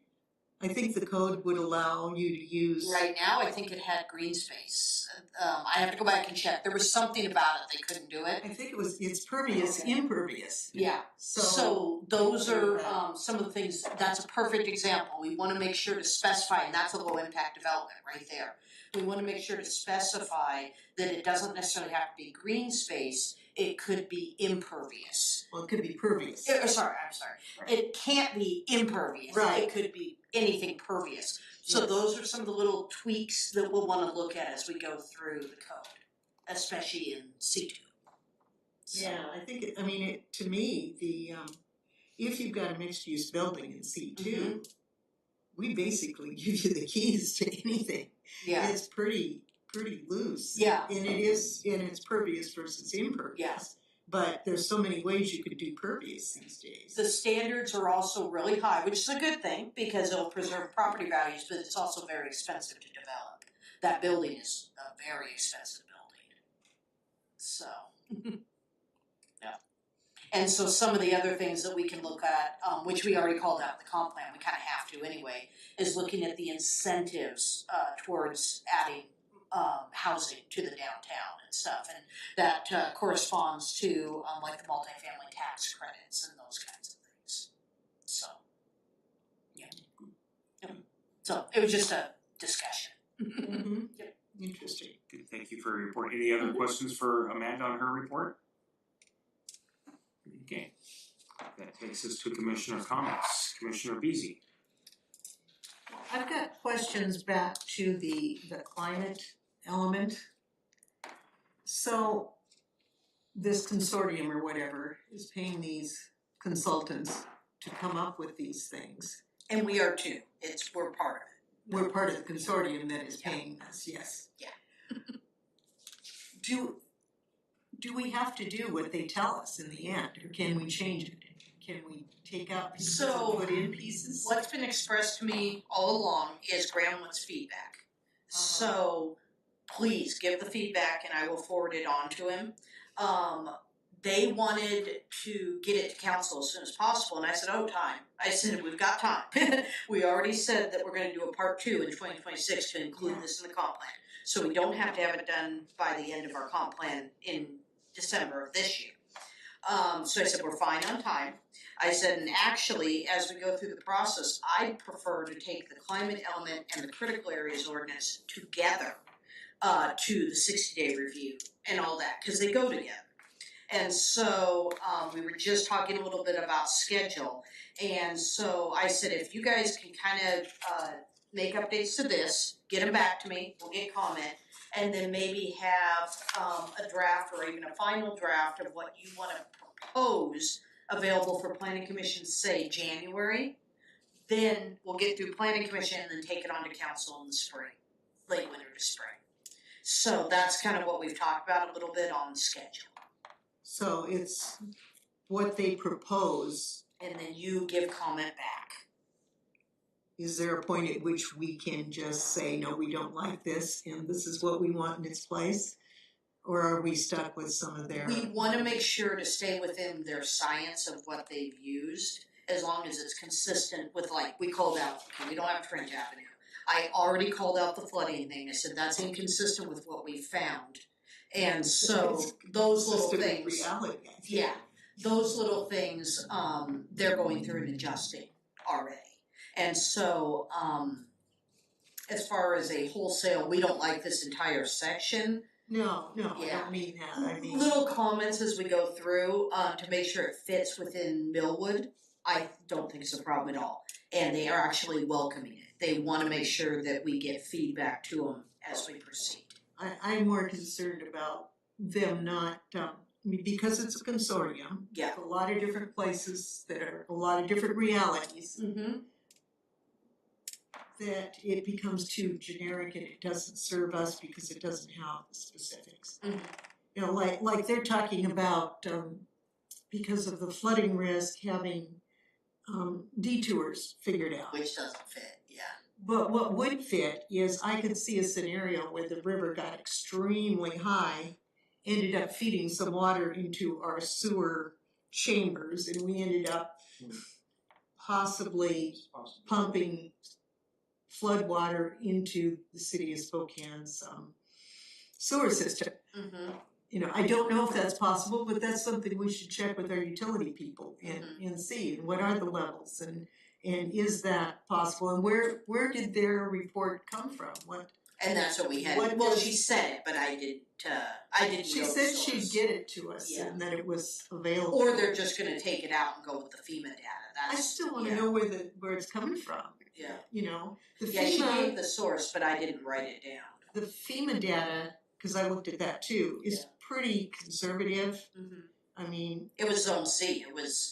I think the code would allow you to use. right now, I think it had green space. I have to go back and check. There was something about it, they couldn't do it. I think it's pervious, impervious. Yeah, so those are some of the things, that's a perfect example. We wanna make sure to specify, and that's a low impact development right there. We wanna make sure to specify that it doesn't necessarily have to be green space, it could be impervious. Well, it could be pervious. I'm sorry. It can't be impervious. Right. It could be anything pervious. So Yes. those are some of the little tweaks that we'll wanna look at as we go through the code, especially in C2. So- Yeah, I think, to me, if you've got a mixed use building in C2, we basically give you the keys to anything. Yeah, It's pretty loose. Yeah. And it's pervious versus impervious. Yeah. but there's so many ways you could do pervious these days. The standards are also really high, which is a good thing because it'll preserve property values, but it's also very expensive to develop. That building is a very expensive building. So, yeah. And so some of the other things that we can look at, which we already called out in the comp plan, we kind of have to anyway, is looking at the incentives towards adding housing to the downtown and stuff, and that corresponds to like the multifamily tax credits and those kinds of things. So, yeah. So it was just a discussion. Mm-hmm. Yep. Interesting. Good, thank you for your report. Any other questions for Amanda on her report? Okay, that takes us to commissioner comments. Commissioner Beasy. I've got questions back to the climate element. So this consortium or whatever is paying these consultants to come up with these things. And we are too. We're part of it. We're part of the consortium that is paying us, yes. Yeah. Do we have to do what they tell us in the end, or can we change it? Can we take out pieces and put in pieces? What's been expressed to me all along is Graham wants feedback. So please give the feedback and I will forward it on to him. They wanted to get it to council as soon as possible, and I said, oh, time. I said, we've got time. We already said that we're gonna do a part 2 in 2026 to include this in the comp plan. So we don't have to have it done by the end of our comp plan in December of this year. So I said, we're fine on time. I said, and actually, as we go through the process, I'd prefer to take the climate element and the critical areas ordinance together to the 60-day review and all that, because they go together. And so we were just talking a little bit about schedule. And so I said, if you guys can kind of make updates to this, get them back to me, we'll get comment, and then maybe have a draft or even a final draft of what you want to propose available for planning commission, say January. Then we'll get through planning commission and then take it on to council in the spring, late winter to spring. So that's kind of what we've talked about a little bit on the schedule. So it's what they propose. And then you give comment back. Is there a point at which we can just say, no, we don't like this and this is what we want in its place? Or are we stuck with some of their? We want to make sure to stay within their science of what they've used, as long as it's consistent with, like, we called out, okay, we don't have Trench Avenue. I already called out the flooding thing. I said that's inconsistent with what we found. And so those little things, reality, yeah, those little things, they're going through and adjusting already. And so, as far as a wholesale, we don't like this entire section. No, I Yeah. don't mean that. I mean Little comments as we go through, to make sure it fits within Millwood, I don't think it's a problem at all. And they are actually welcoming it. They want to make sure that we get feedback to them as we proceed. I'm more concerned about them not, because it's a consortium. Yeah. A lot of different places that are a lot of different realities. Mm-hmm. That it becomes too generic and it doesn't serve us because it doesn't have the specifics. Mhm. You know, like they're talking about, because of the flooding risk, having detours figured out. Which doesn't fit, yeah. But what would fit is I could see a scenario where the river got extremely high, ended up feeding some water into our sewer chambers, and we ended up possibly pumping flood water into the city of Spokane's sewer system. Mm-hmm. You know, I don't know if that's possible, but that's something we should check with our utility people and see, and what are the levels, and is that possible, and where did their report come from? And that's what we had. What Well, does- she said it, but I didn't She know the said source. she'd get it to us Yeah. and that it was available. Or they're just gonna take it out and go with the FEMA data, that's. I still wanna yeah. know where it's coming from, Yeah, you know? The yeah, she FEMA gave the source, but I didn't write it down. the FEMA data, cause I looked at that too, is Yeah. pretty conservative. Mm-hmm. I mean, It was Zone C,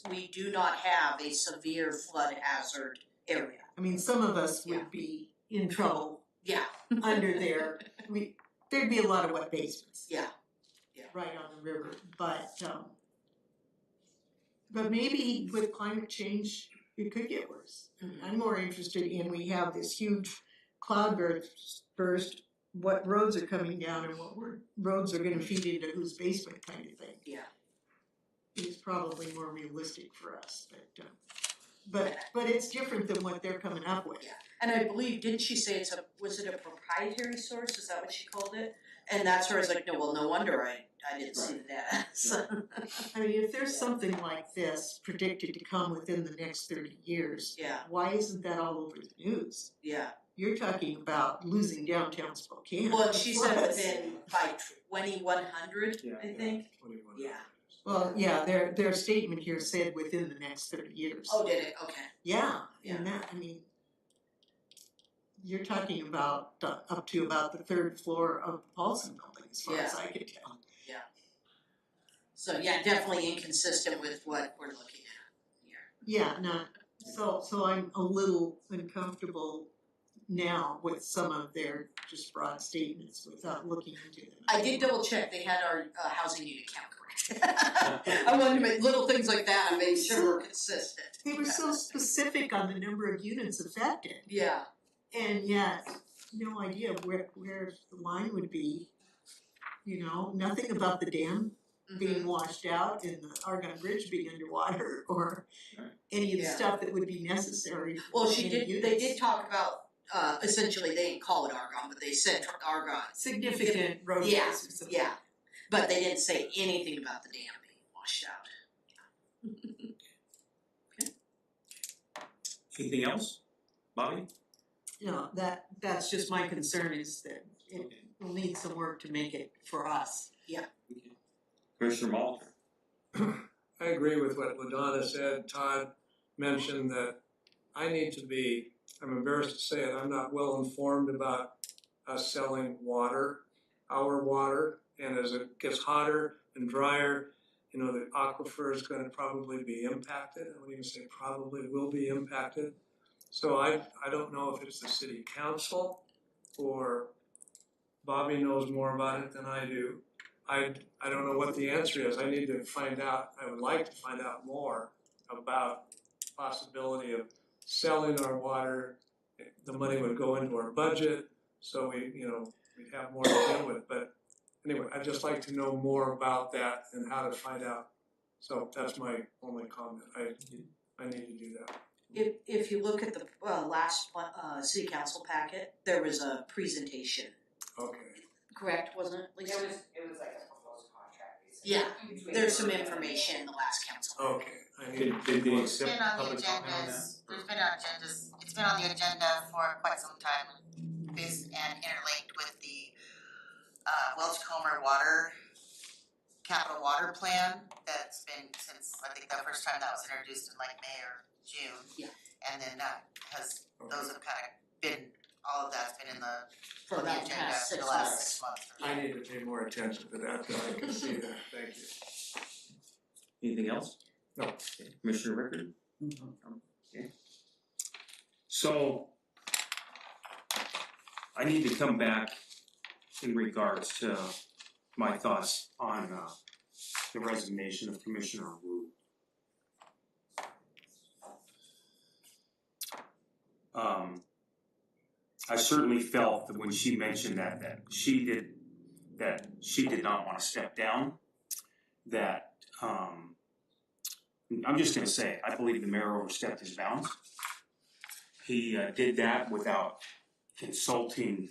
we do not have a severe flood hazard area. some of us Yeah. would be in trouble Yeah, under there. There'd be a lot of wet basements. yeah, Right on the river, but But maybe with climate change, it could get worse. I'm more interested in, we have this huge cloud burst, what roads are coming down and what roads are gonna feed into whose basement kind of thing. Yeah. It's probably more realistic for us, but it's different than what they're coming up with. Yeah. And I believe, didn't she say was it a proprietary source, is that what she called it? And that's where I was like, no, well, no wonder I didn't see the data, so. I mean, if there's something like this predicted to come within the next 30 years, Yeah, why isn't that all over the news? yeah. You're talking about losing downtown Spokane. Well, she said Plus- within, by 2100, Yeah. I think. 21. Yeah. Well, yeah, their statement here said within the next 30 years. Oh, did it? Okay. Yeah, and that, I mean, you're talking about up to about the third floor of the Paulson building, as far as I could tell. So yeah, definitely inconsistent with what we're looking at here. Yeah, no, so I'm a little uncomfortable now with some of their just broad statements without looking into them. I did double check, they had our housing unit count correct. I wanted to make little things like that and make sure we're consistent. They were so specific on the number of units affected, Yeah, and yet no idea where the line would be. You know, nothing about the dam being washed out and the Argonne Bridge being underwater or any of the Yeah. stuff that would be necessary for well, any they units. did talk about, essentially, they didn't call it Argonne, but they said Argonne. Significant road Yeah, bases. yeah, but they didn't say anything about the dam being washed out. Anything else? Bobby? You know, that's just my concern is that it will need some work to make it for us. Commissioner Malter? I agree with what LaDonna said. Todd mentioned that I need to be, I'm embarrassed to say it, I'm not well informed about us selling water, our water, and as it gets hotter and drier, you know, the aquifer is gonna probably be impacted. I wouldn't even say probably will be impacted. So I don't know if it's the city council or Bobby knows more about it than I do. I don't know what the answer is. I need to find out, I would like to find out more about possibility of selling our water. The money would go into our budget, so we'd have more to deal with. But anyway, I'd just like to know more about that and how to find out. So that's my only comment. I need to do that. If you look at the last city council packet, there was a presentation. Okay. Correct, wasn't it, Lisa? It was like a proposed contract, basically. Yeah, Between there's some the- information in the last council. Okay. I need Did they It's accept been on the public comment on that? agendas, it's been on the agenda for quite some time, and interlinked with the Welchcomer Water Capital Water Plan that's been since, I think the first time that was introduced in like May or June. Yeah. And then that those have kind of been, all of that's been in the, For on the about the agenda past for 6 the last months. 6 months. I need to pay more attention to that, so I can see that. Thank you. Anything else? No. Okay. Commissioner Rickard? Okay. So, I need to come back in regards to my thoughts on the resignation of Commissioner Wu. I certainly felt that when she mentioned that she did not want to step down, that I'm just gonna say, I believe the mayor overstepped his bounds. He did that without consulting,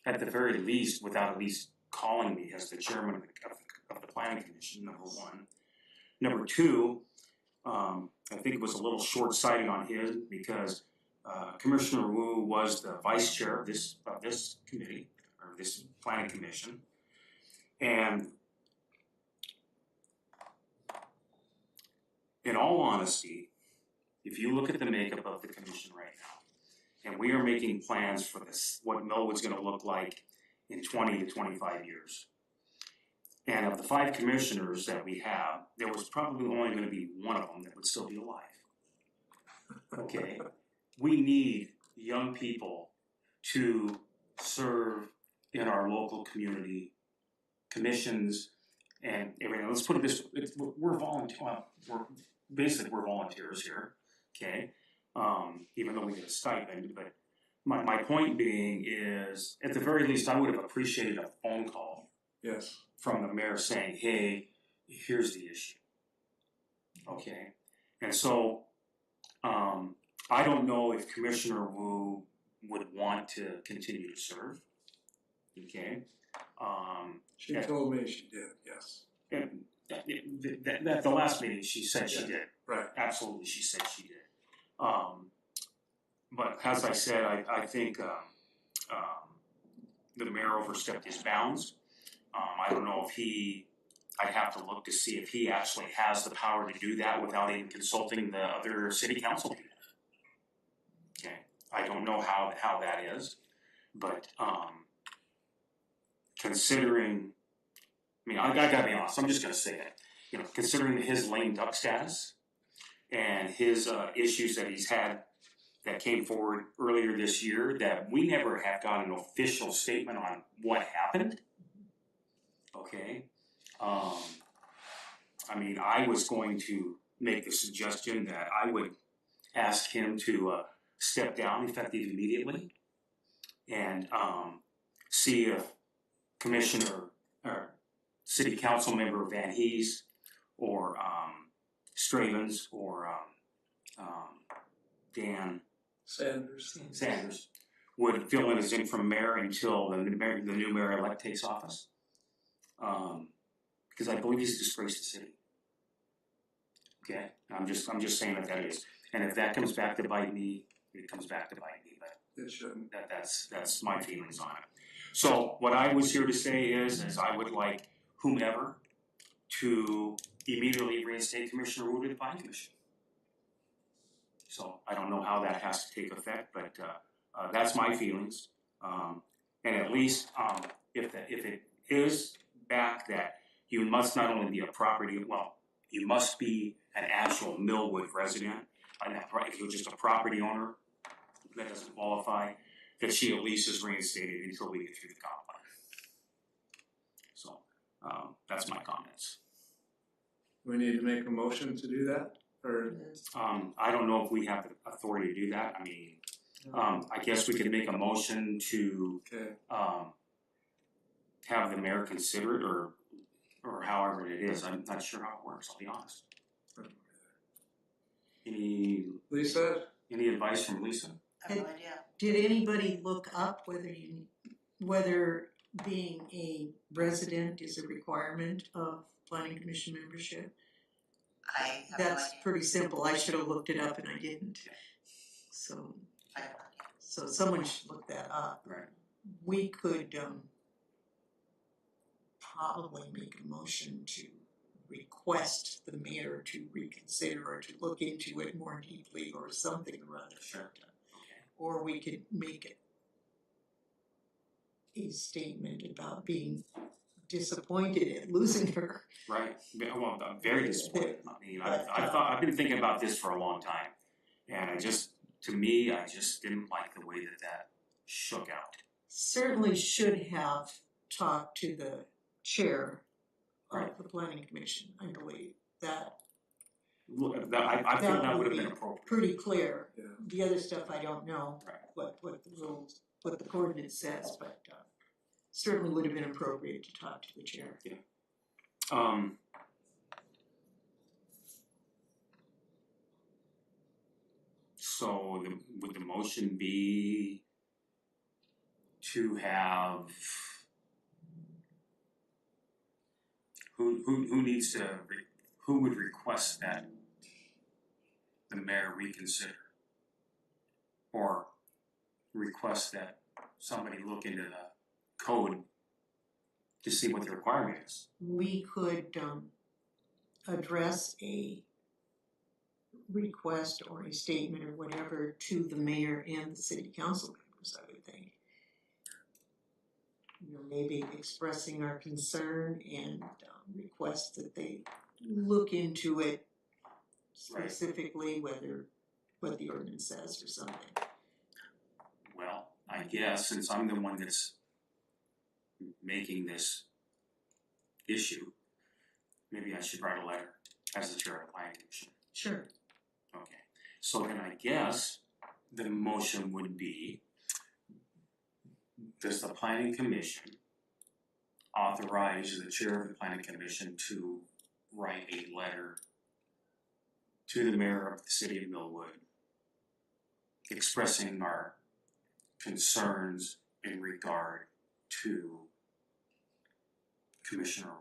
at the very least, without at least calling me as the chairman of the planning commission, number one. Number two, I think it was a little short-sighted on his because Commissioner Wu was the vice chair of this committee, or this planning commission. And in all honesty, if you look at the makeup of the commission right now, and we are making plans for this, what Millwood's gonna look like in 20 to 25 years. And of the 5 commissioners that we have, there was probably only gonna be one of them that would still be alive. Okay, we need young people to serve in our local community commissions and everything. Let's put it this way, we're we're volunteers here, okay? Even though we get a stipend, but my point being is, at the very least, I would have appreciated a phone call Yes. from the mayor saying, hey, here's the issue. Okay, and so, I don't know if Commissioner Wu would want to continue to serve, okay? She Yeah. told me she did, yes. And that the last meeting, she said she Yeah. did. Right. Absolutely, she said she did. But as I said, I think the mayor overstepped his bounds. I don't know if I'd have to look to see if he actually has the power to do that without even consulting the other city council people. Okay, I don't know how that is, but considering, I mean, I gotta be honest, I'm just gonna say it. You know, considering his lame duck status and his issues that he's had that came forward earlier this year, that we never have got an official statement on what happened. Okay, I mean, I was going to make the suggestion that I would ask him to step down effective immediately and see if Commissioner or City Council Member Van Hees or Stravens or Dan Sanders would fill in as interim mayor until the new mayor-elect takes office. Because I believe he's disgraced the city. Okay, I'm just saying that is, and if that comes back to bite me, it comes back to bite me. But It shouldn't. that's my feelings on it. So what I was here to say is I would like whomever to immediately reinstate Commissioner Wu to the Planning Commission. So I don't know how that has to take effect, but that's my feelings. And at least if it is back, that you must not only be a property, well, you must be an actual Millwood resident. And if you're just a property owner, that doesn't qualify, that she at least is reinstated until we get through the comp plan. So that's my comments. We need to make a motion to do that, or? I don't know if we have the authority to do that. I mean, I guess we could make a motion to Okay. have the mayor consider it, or however it is. I'm not sure how it works, I'll be honest. Lisa? Any advice from Lisa? I have no idea. Did anybody look up whether being a resident is a requirement of planning commission membership? I have no That's idea. pretty simple. I should have looked it up and I didn't. So, I have no idea. so someone should look that up. Right. We could probably make a motion to request the mayor to reconsider or to look into it more deeply or something or other. Sure. Or we could make a statement about being disappointed at losing her. Right. Well, I'm very disappointed. I mean, I've been thinking about this for a long time, and I just didn't like the way that shook out. Certainly should have talked to the chair Right. of the planning commission, I believe. That I feel that would have been appropriate. pretty clear. Yeah. The other stuff I don't know, Right. what the rules, what the coordinate says, but certainly would have been appropriate to talk to the chair. So would the motion be to have who needs to who would request that the mayor reconsider, or request that somebody look into the code to see what the requirement is? We could address a request or a statement or whatever to the mayor and the city council members, I would think. You know, maybe expressing our concern and request that they look into it specifically, whether what the ordinance says or something. Well, I guess since I'm the one that's making this issue, maybe I should write a letter as the chair of the planning commission. Sure. Okay, so then I guess the motion would be, does the planning commission authorize the chair of the planning commission to write a letter to the mayor of the city of Millwood expressing our concerns in regard to Commissioner Wu?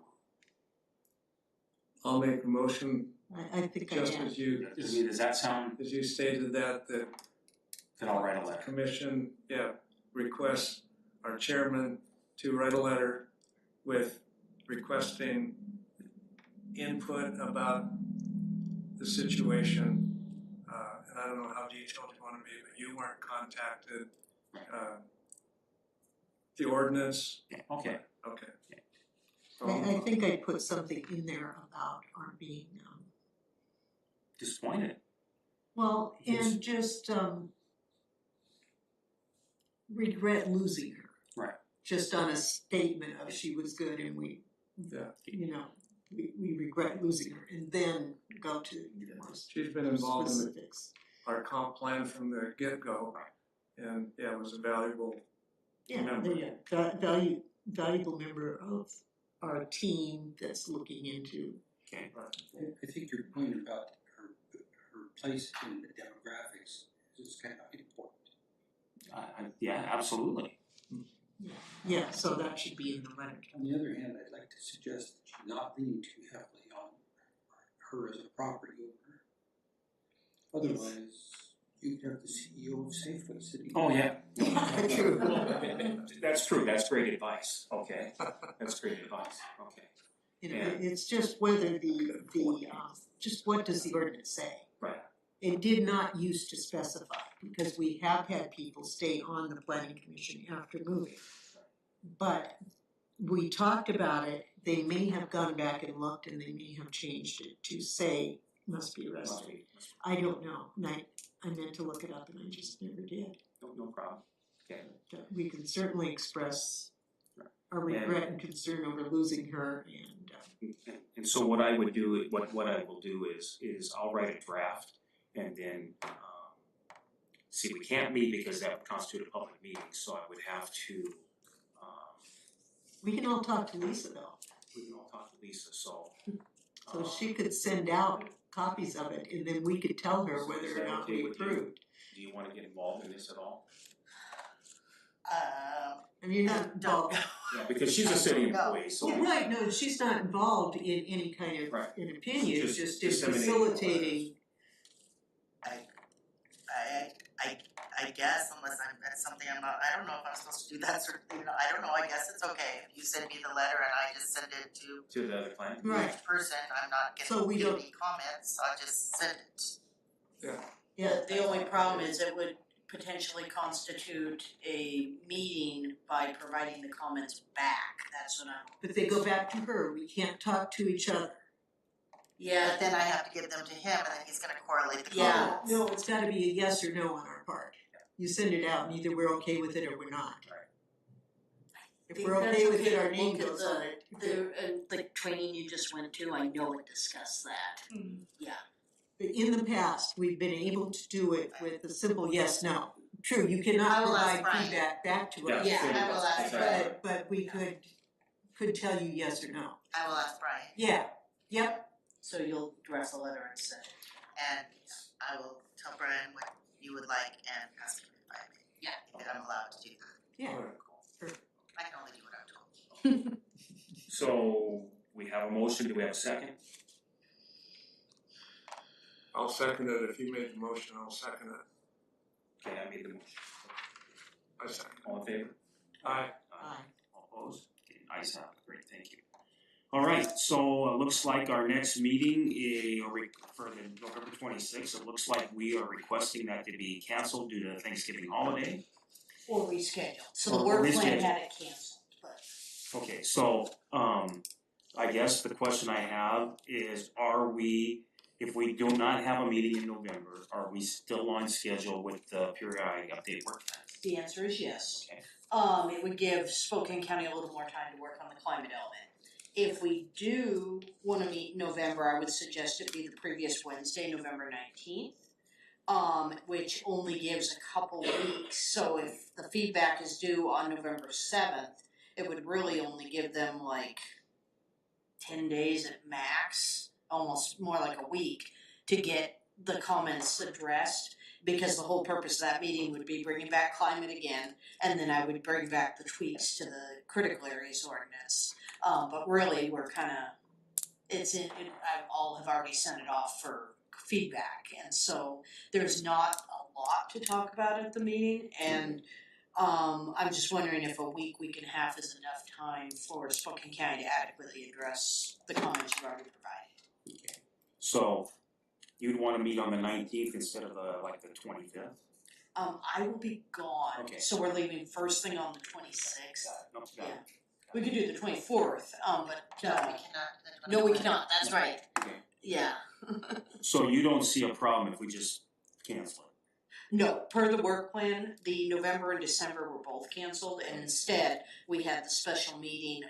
I'll make a motion, I think I just am. as you, Does that sound, as you stated that the that I'll write a letter? commission, requests our chairman to write a letter with requesting input about the situation. And I don't know how detailed you wanna be, but you weren't contacted. The ordinance, Yeah, okay. okay. I think I put something in there about our being, Disappointed. well, and just, regret losing her. Right. Just on a statement of she was good and we, Yeah. you know, we regret losing her, and then go to more She's been involved in specifics. our comp plan from the get-go, and it was a valuable Yeah, member. valuable member of our team that's looking into. Okay. I think your point about her place in the demographics is kind of important. Yeah, absolutely. Yeah, so that should be in the letter. On the other hand, I'd like to suggest that you not lean too heavily on her as a property owner. Otherwise, you could have the CEO of Safeway sitting. Oh, yeah. True. That's true, that's great advice, okay, that's great advice, okay. You know, it's just whether just what does the ordinance say? Right. It did not used to specify, because we have had people stay on the planning commission after moving. But we talked about it, they may have gone back and looked and they may have changed it to say must be arrested. I don't know, and I meant to look it up and I just never did. No problem, okay. But we can certainly express our regret and concern over losing her And so what I would do, what I will do is I'll write a draft and then, see, we can't meet because that would constitute a public meeting, so I would have to, we can all talk to Lisa though. we can all talk to Lisa, so. So she could send out copies of it and then we could tell her Is whether that or not okay we with you? approved. Do you wanna get involved in this at all? And you're not involved. Yeah, because she's a city No. employee, so. Well, right, no, she's not involved in any kind of, Right. an opinion, Just just in disseminating facilitating. I guess unless that's something I'm not, I don't know if I'm supposed to do that sort of, I don't know, I guess it's okay. If you send me the letter and I just send it to To the other client? Right. each person, I'm not So we getting don't- any comments, I'll just send it. Yeah, The only problem is it would potentially constitute a meeting by providing the comments back, that's what I'm. but they go back to her, we can't talk to each other. Yeah, But then I have to give them to him and then he's gonna correlate the Yeah. comments. No, it's gotta be a yes or no on our part. You send it out and either we're okay with it or we're not. Right. If think we're that's okay with okay it, to our name look at goes on it. the training you just went to, I know it discussed that. But in the past, we've been able to do it with a simple yes, no. True, you cannot I will ask provide Brian. feedback back to Yeah. us. Yeah, I will ask Exactly. But we could tell you yes or no. I will ask Brian Yeah, yep, So you'll draft a letter and send it. and I will tell Brian what you would like and ask him if I'm allowed to do that. yeah. I can only do what I'm told. So we have a motion, do we have a second? I'll second it, if you made the motion, I'll second it, Okay, I made the motion. I second. All in favor? Aye. Aye. All opposed? Okay, ayes have it, great, thank you. All right, so looks like our next meeting for the November 26th, it looks like we are requesting that to be canceled due to Thanksgiving holiday. Or rescheduled, so the Or work plan rescheduled. had it canceled, but. Okay, so I guess the question I have is, if we do not have a meeting in November, are we still on schedule with the periodic update work plan? The answer is yes. Okay. It would give Spokane County a little more time to work on the climate element. If we do wanna meet in November, I would suggest it be the previous Wednesday, November 19th. Which only gives a couple weeks, so if the feedback is due on November 7th, it would really only give them like 10 days at max, almost more like a week, to get the comments addressed, because the whole purpose of that meeting would be bringing back climate again, and then I would bring back the tweaks to the critical areas ordinance. But really, we're kinda, I all have already sent it off for feedback, and so there's not a lot to talk about at the meeting, and I'm just wondering if a week and a half is enough time for Spokane County to adequately address the comments you've already provided. Okay. So you'd wanna meet on the 19th instead of the 25th? I will be gone, Okay. so we're leaving first thing on the 26th. No, got it. We could do the 24th, but No, we cannot. no, we cannot, that's right, Okay. yeah. So you don't see a problem if we just cancel it? No, per the work plan, the November and December were both canceled, and instead, we had the special meeting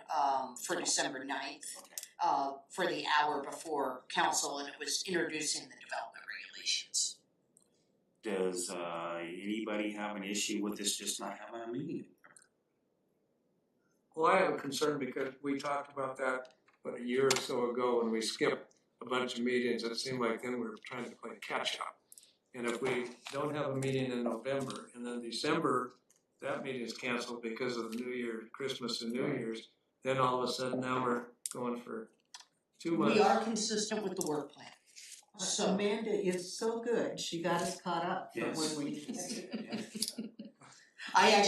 for December 9th, for the hour before council, and it was introducing the development regulations. Does anybody have an issue with this just not having a meeting? Well, I have a concern because we talked about that, a year or so ago when we skipped a bunch of meetings. It seemed like then we were trying to play catch up. And if we don't have a meeting in November and then December, that meeting is canceled because of the New Year, Christmas and New Year's, then all of a sudden now we're going for 2 months. We are consistent with the work plan. So Amanda is so good, she got us caught up for Yes. when we.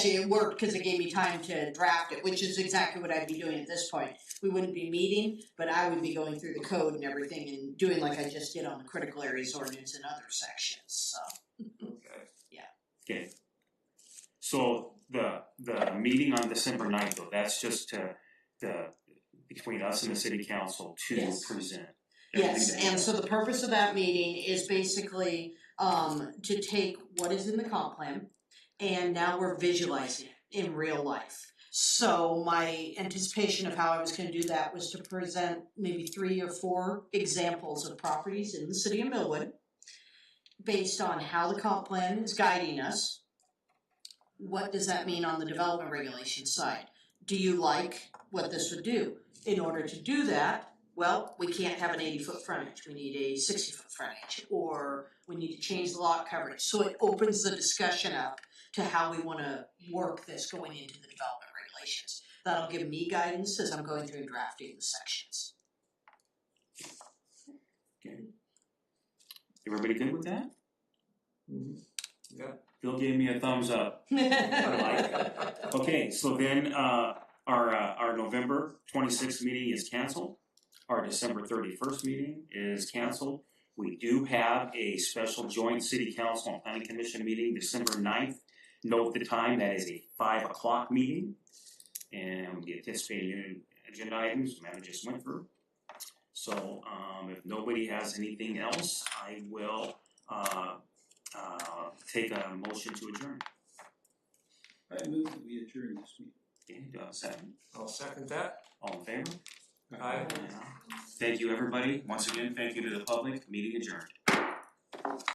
it worked because it gave me time to draft it, which is exactly what I'd be doing at this point. We wouldn't be meeting, but I would be going through the code and everything and doing like I just did on the critical areas ordinance and other sections, so. Okay. So the meeting on December 9th, though, that's just between us and the city council to Yes. present. Yes, everything that- and so the purpose of that meeting is basically to take what is in the comp plan, and now we're visualizing it in real life. So my anticipation of how I was gonna do that was to present maybe 3 or 4 examples of properties in the city of Millwood, based on how the comp plan is guiding us. What does that mean on the development regulation side? Do you like what this would do? In order to do that, well, we can't have an 80-foot frontage, we need a 60-foot frontage, or we need to change the lot coverage. So it opens the discussion up to how we wanna work this going into the development regulations. That'll give me guidance as I'm going through and drafting the sections. Okay. Everybody good with that? Yeah. Phil gave me a thumbs up. Okay, so then our November 26th meeting is canceled. Our December 31st meeting is canceled. We do have a special joint city council and planning commission meeting December 9th. Note the time, that is a 5 o'clock meeting. And we anticipate new agenda items, Amanda just went through. So if nobody has anything else, I will take a motion to adjourn. I move that we adjourn this meeting. Okay, do I have a second? I'll second that. All in favor? Aye. Thank you, everybody. Once again, thank you to the public. Meeting adjourned.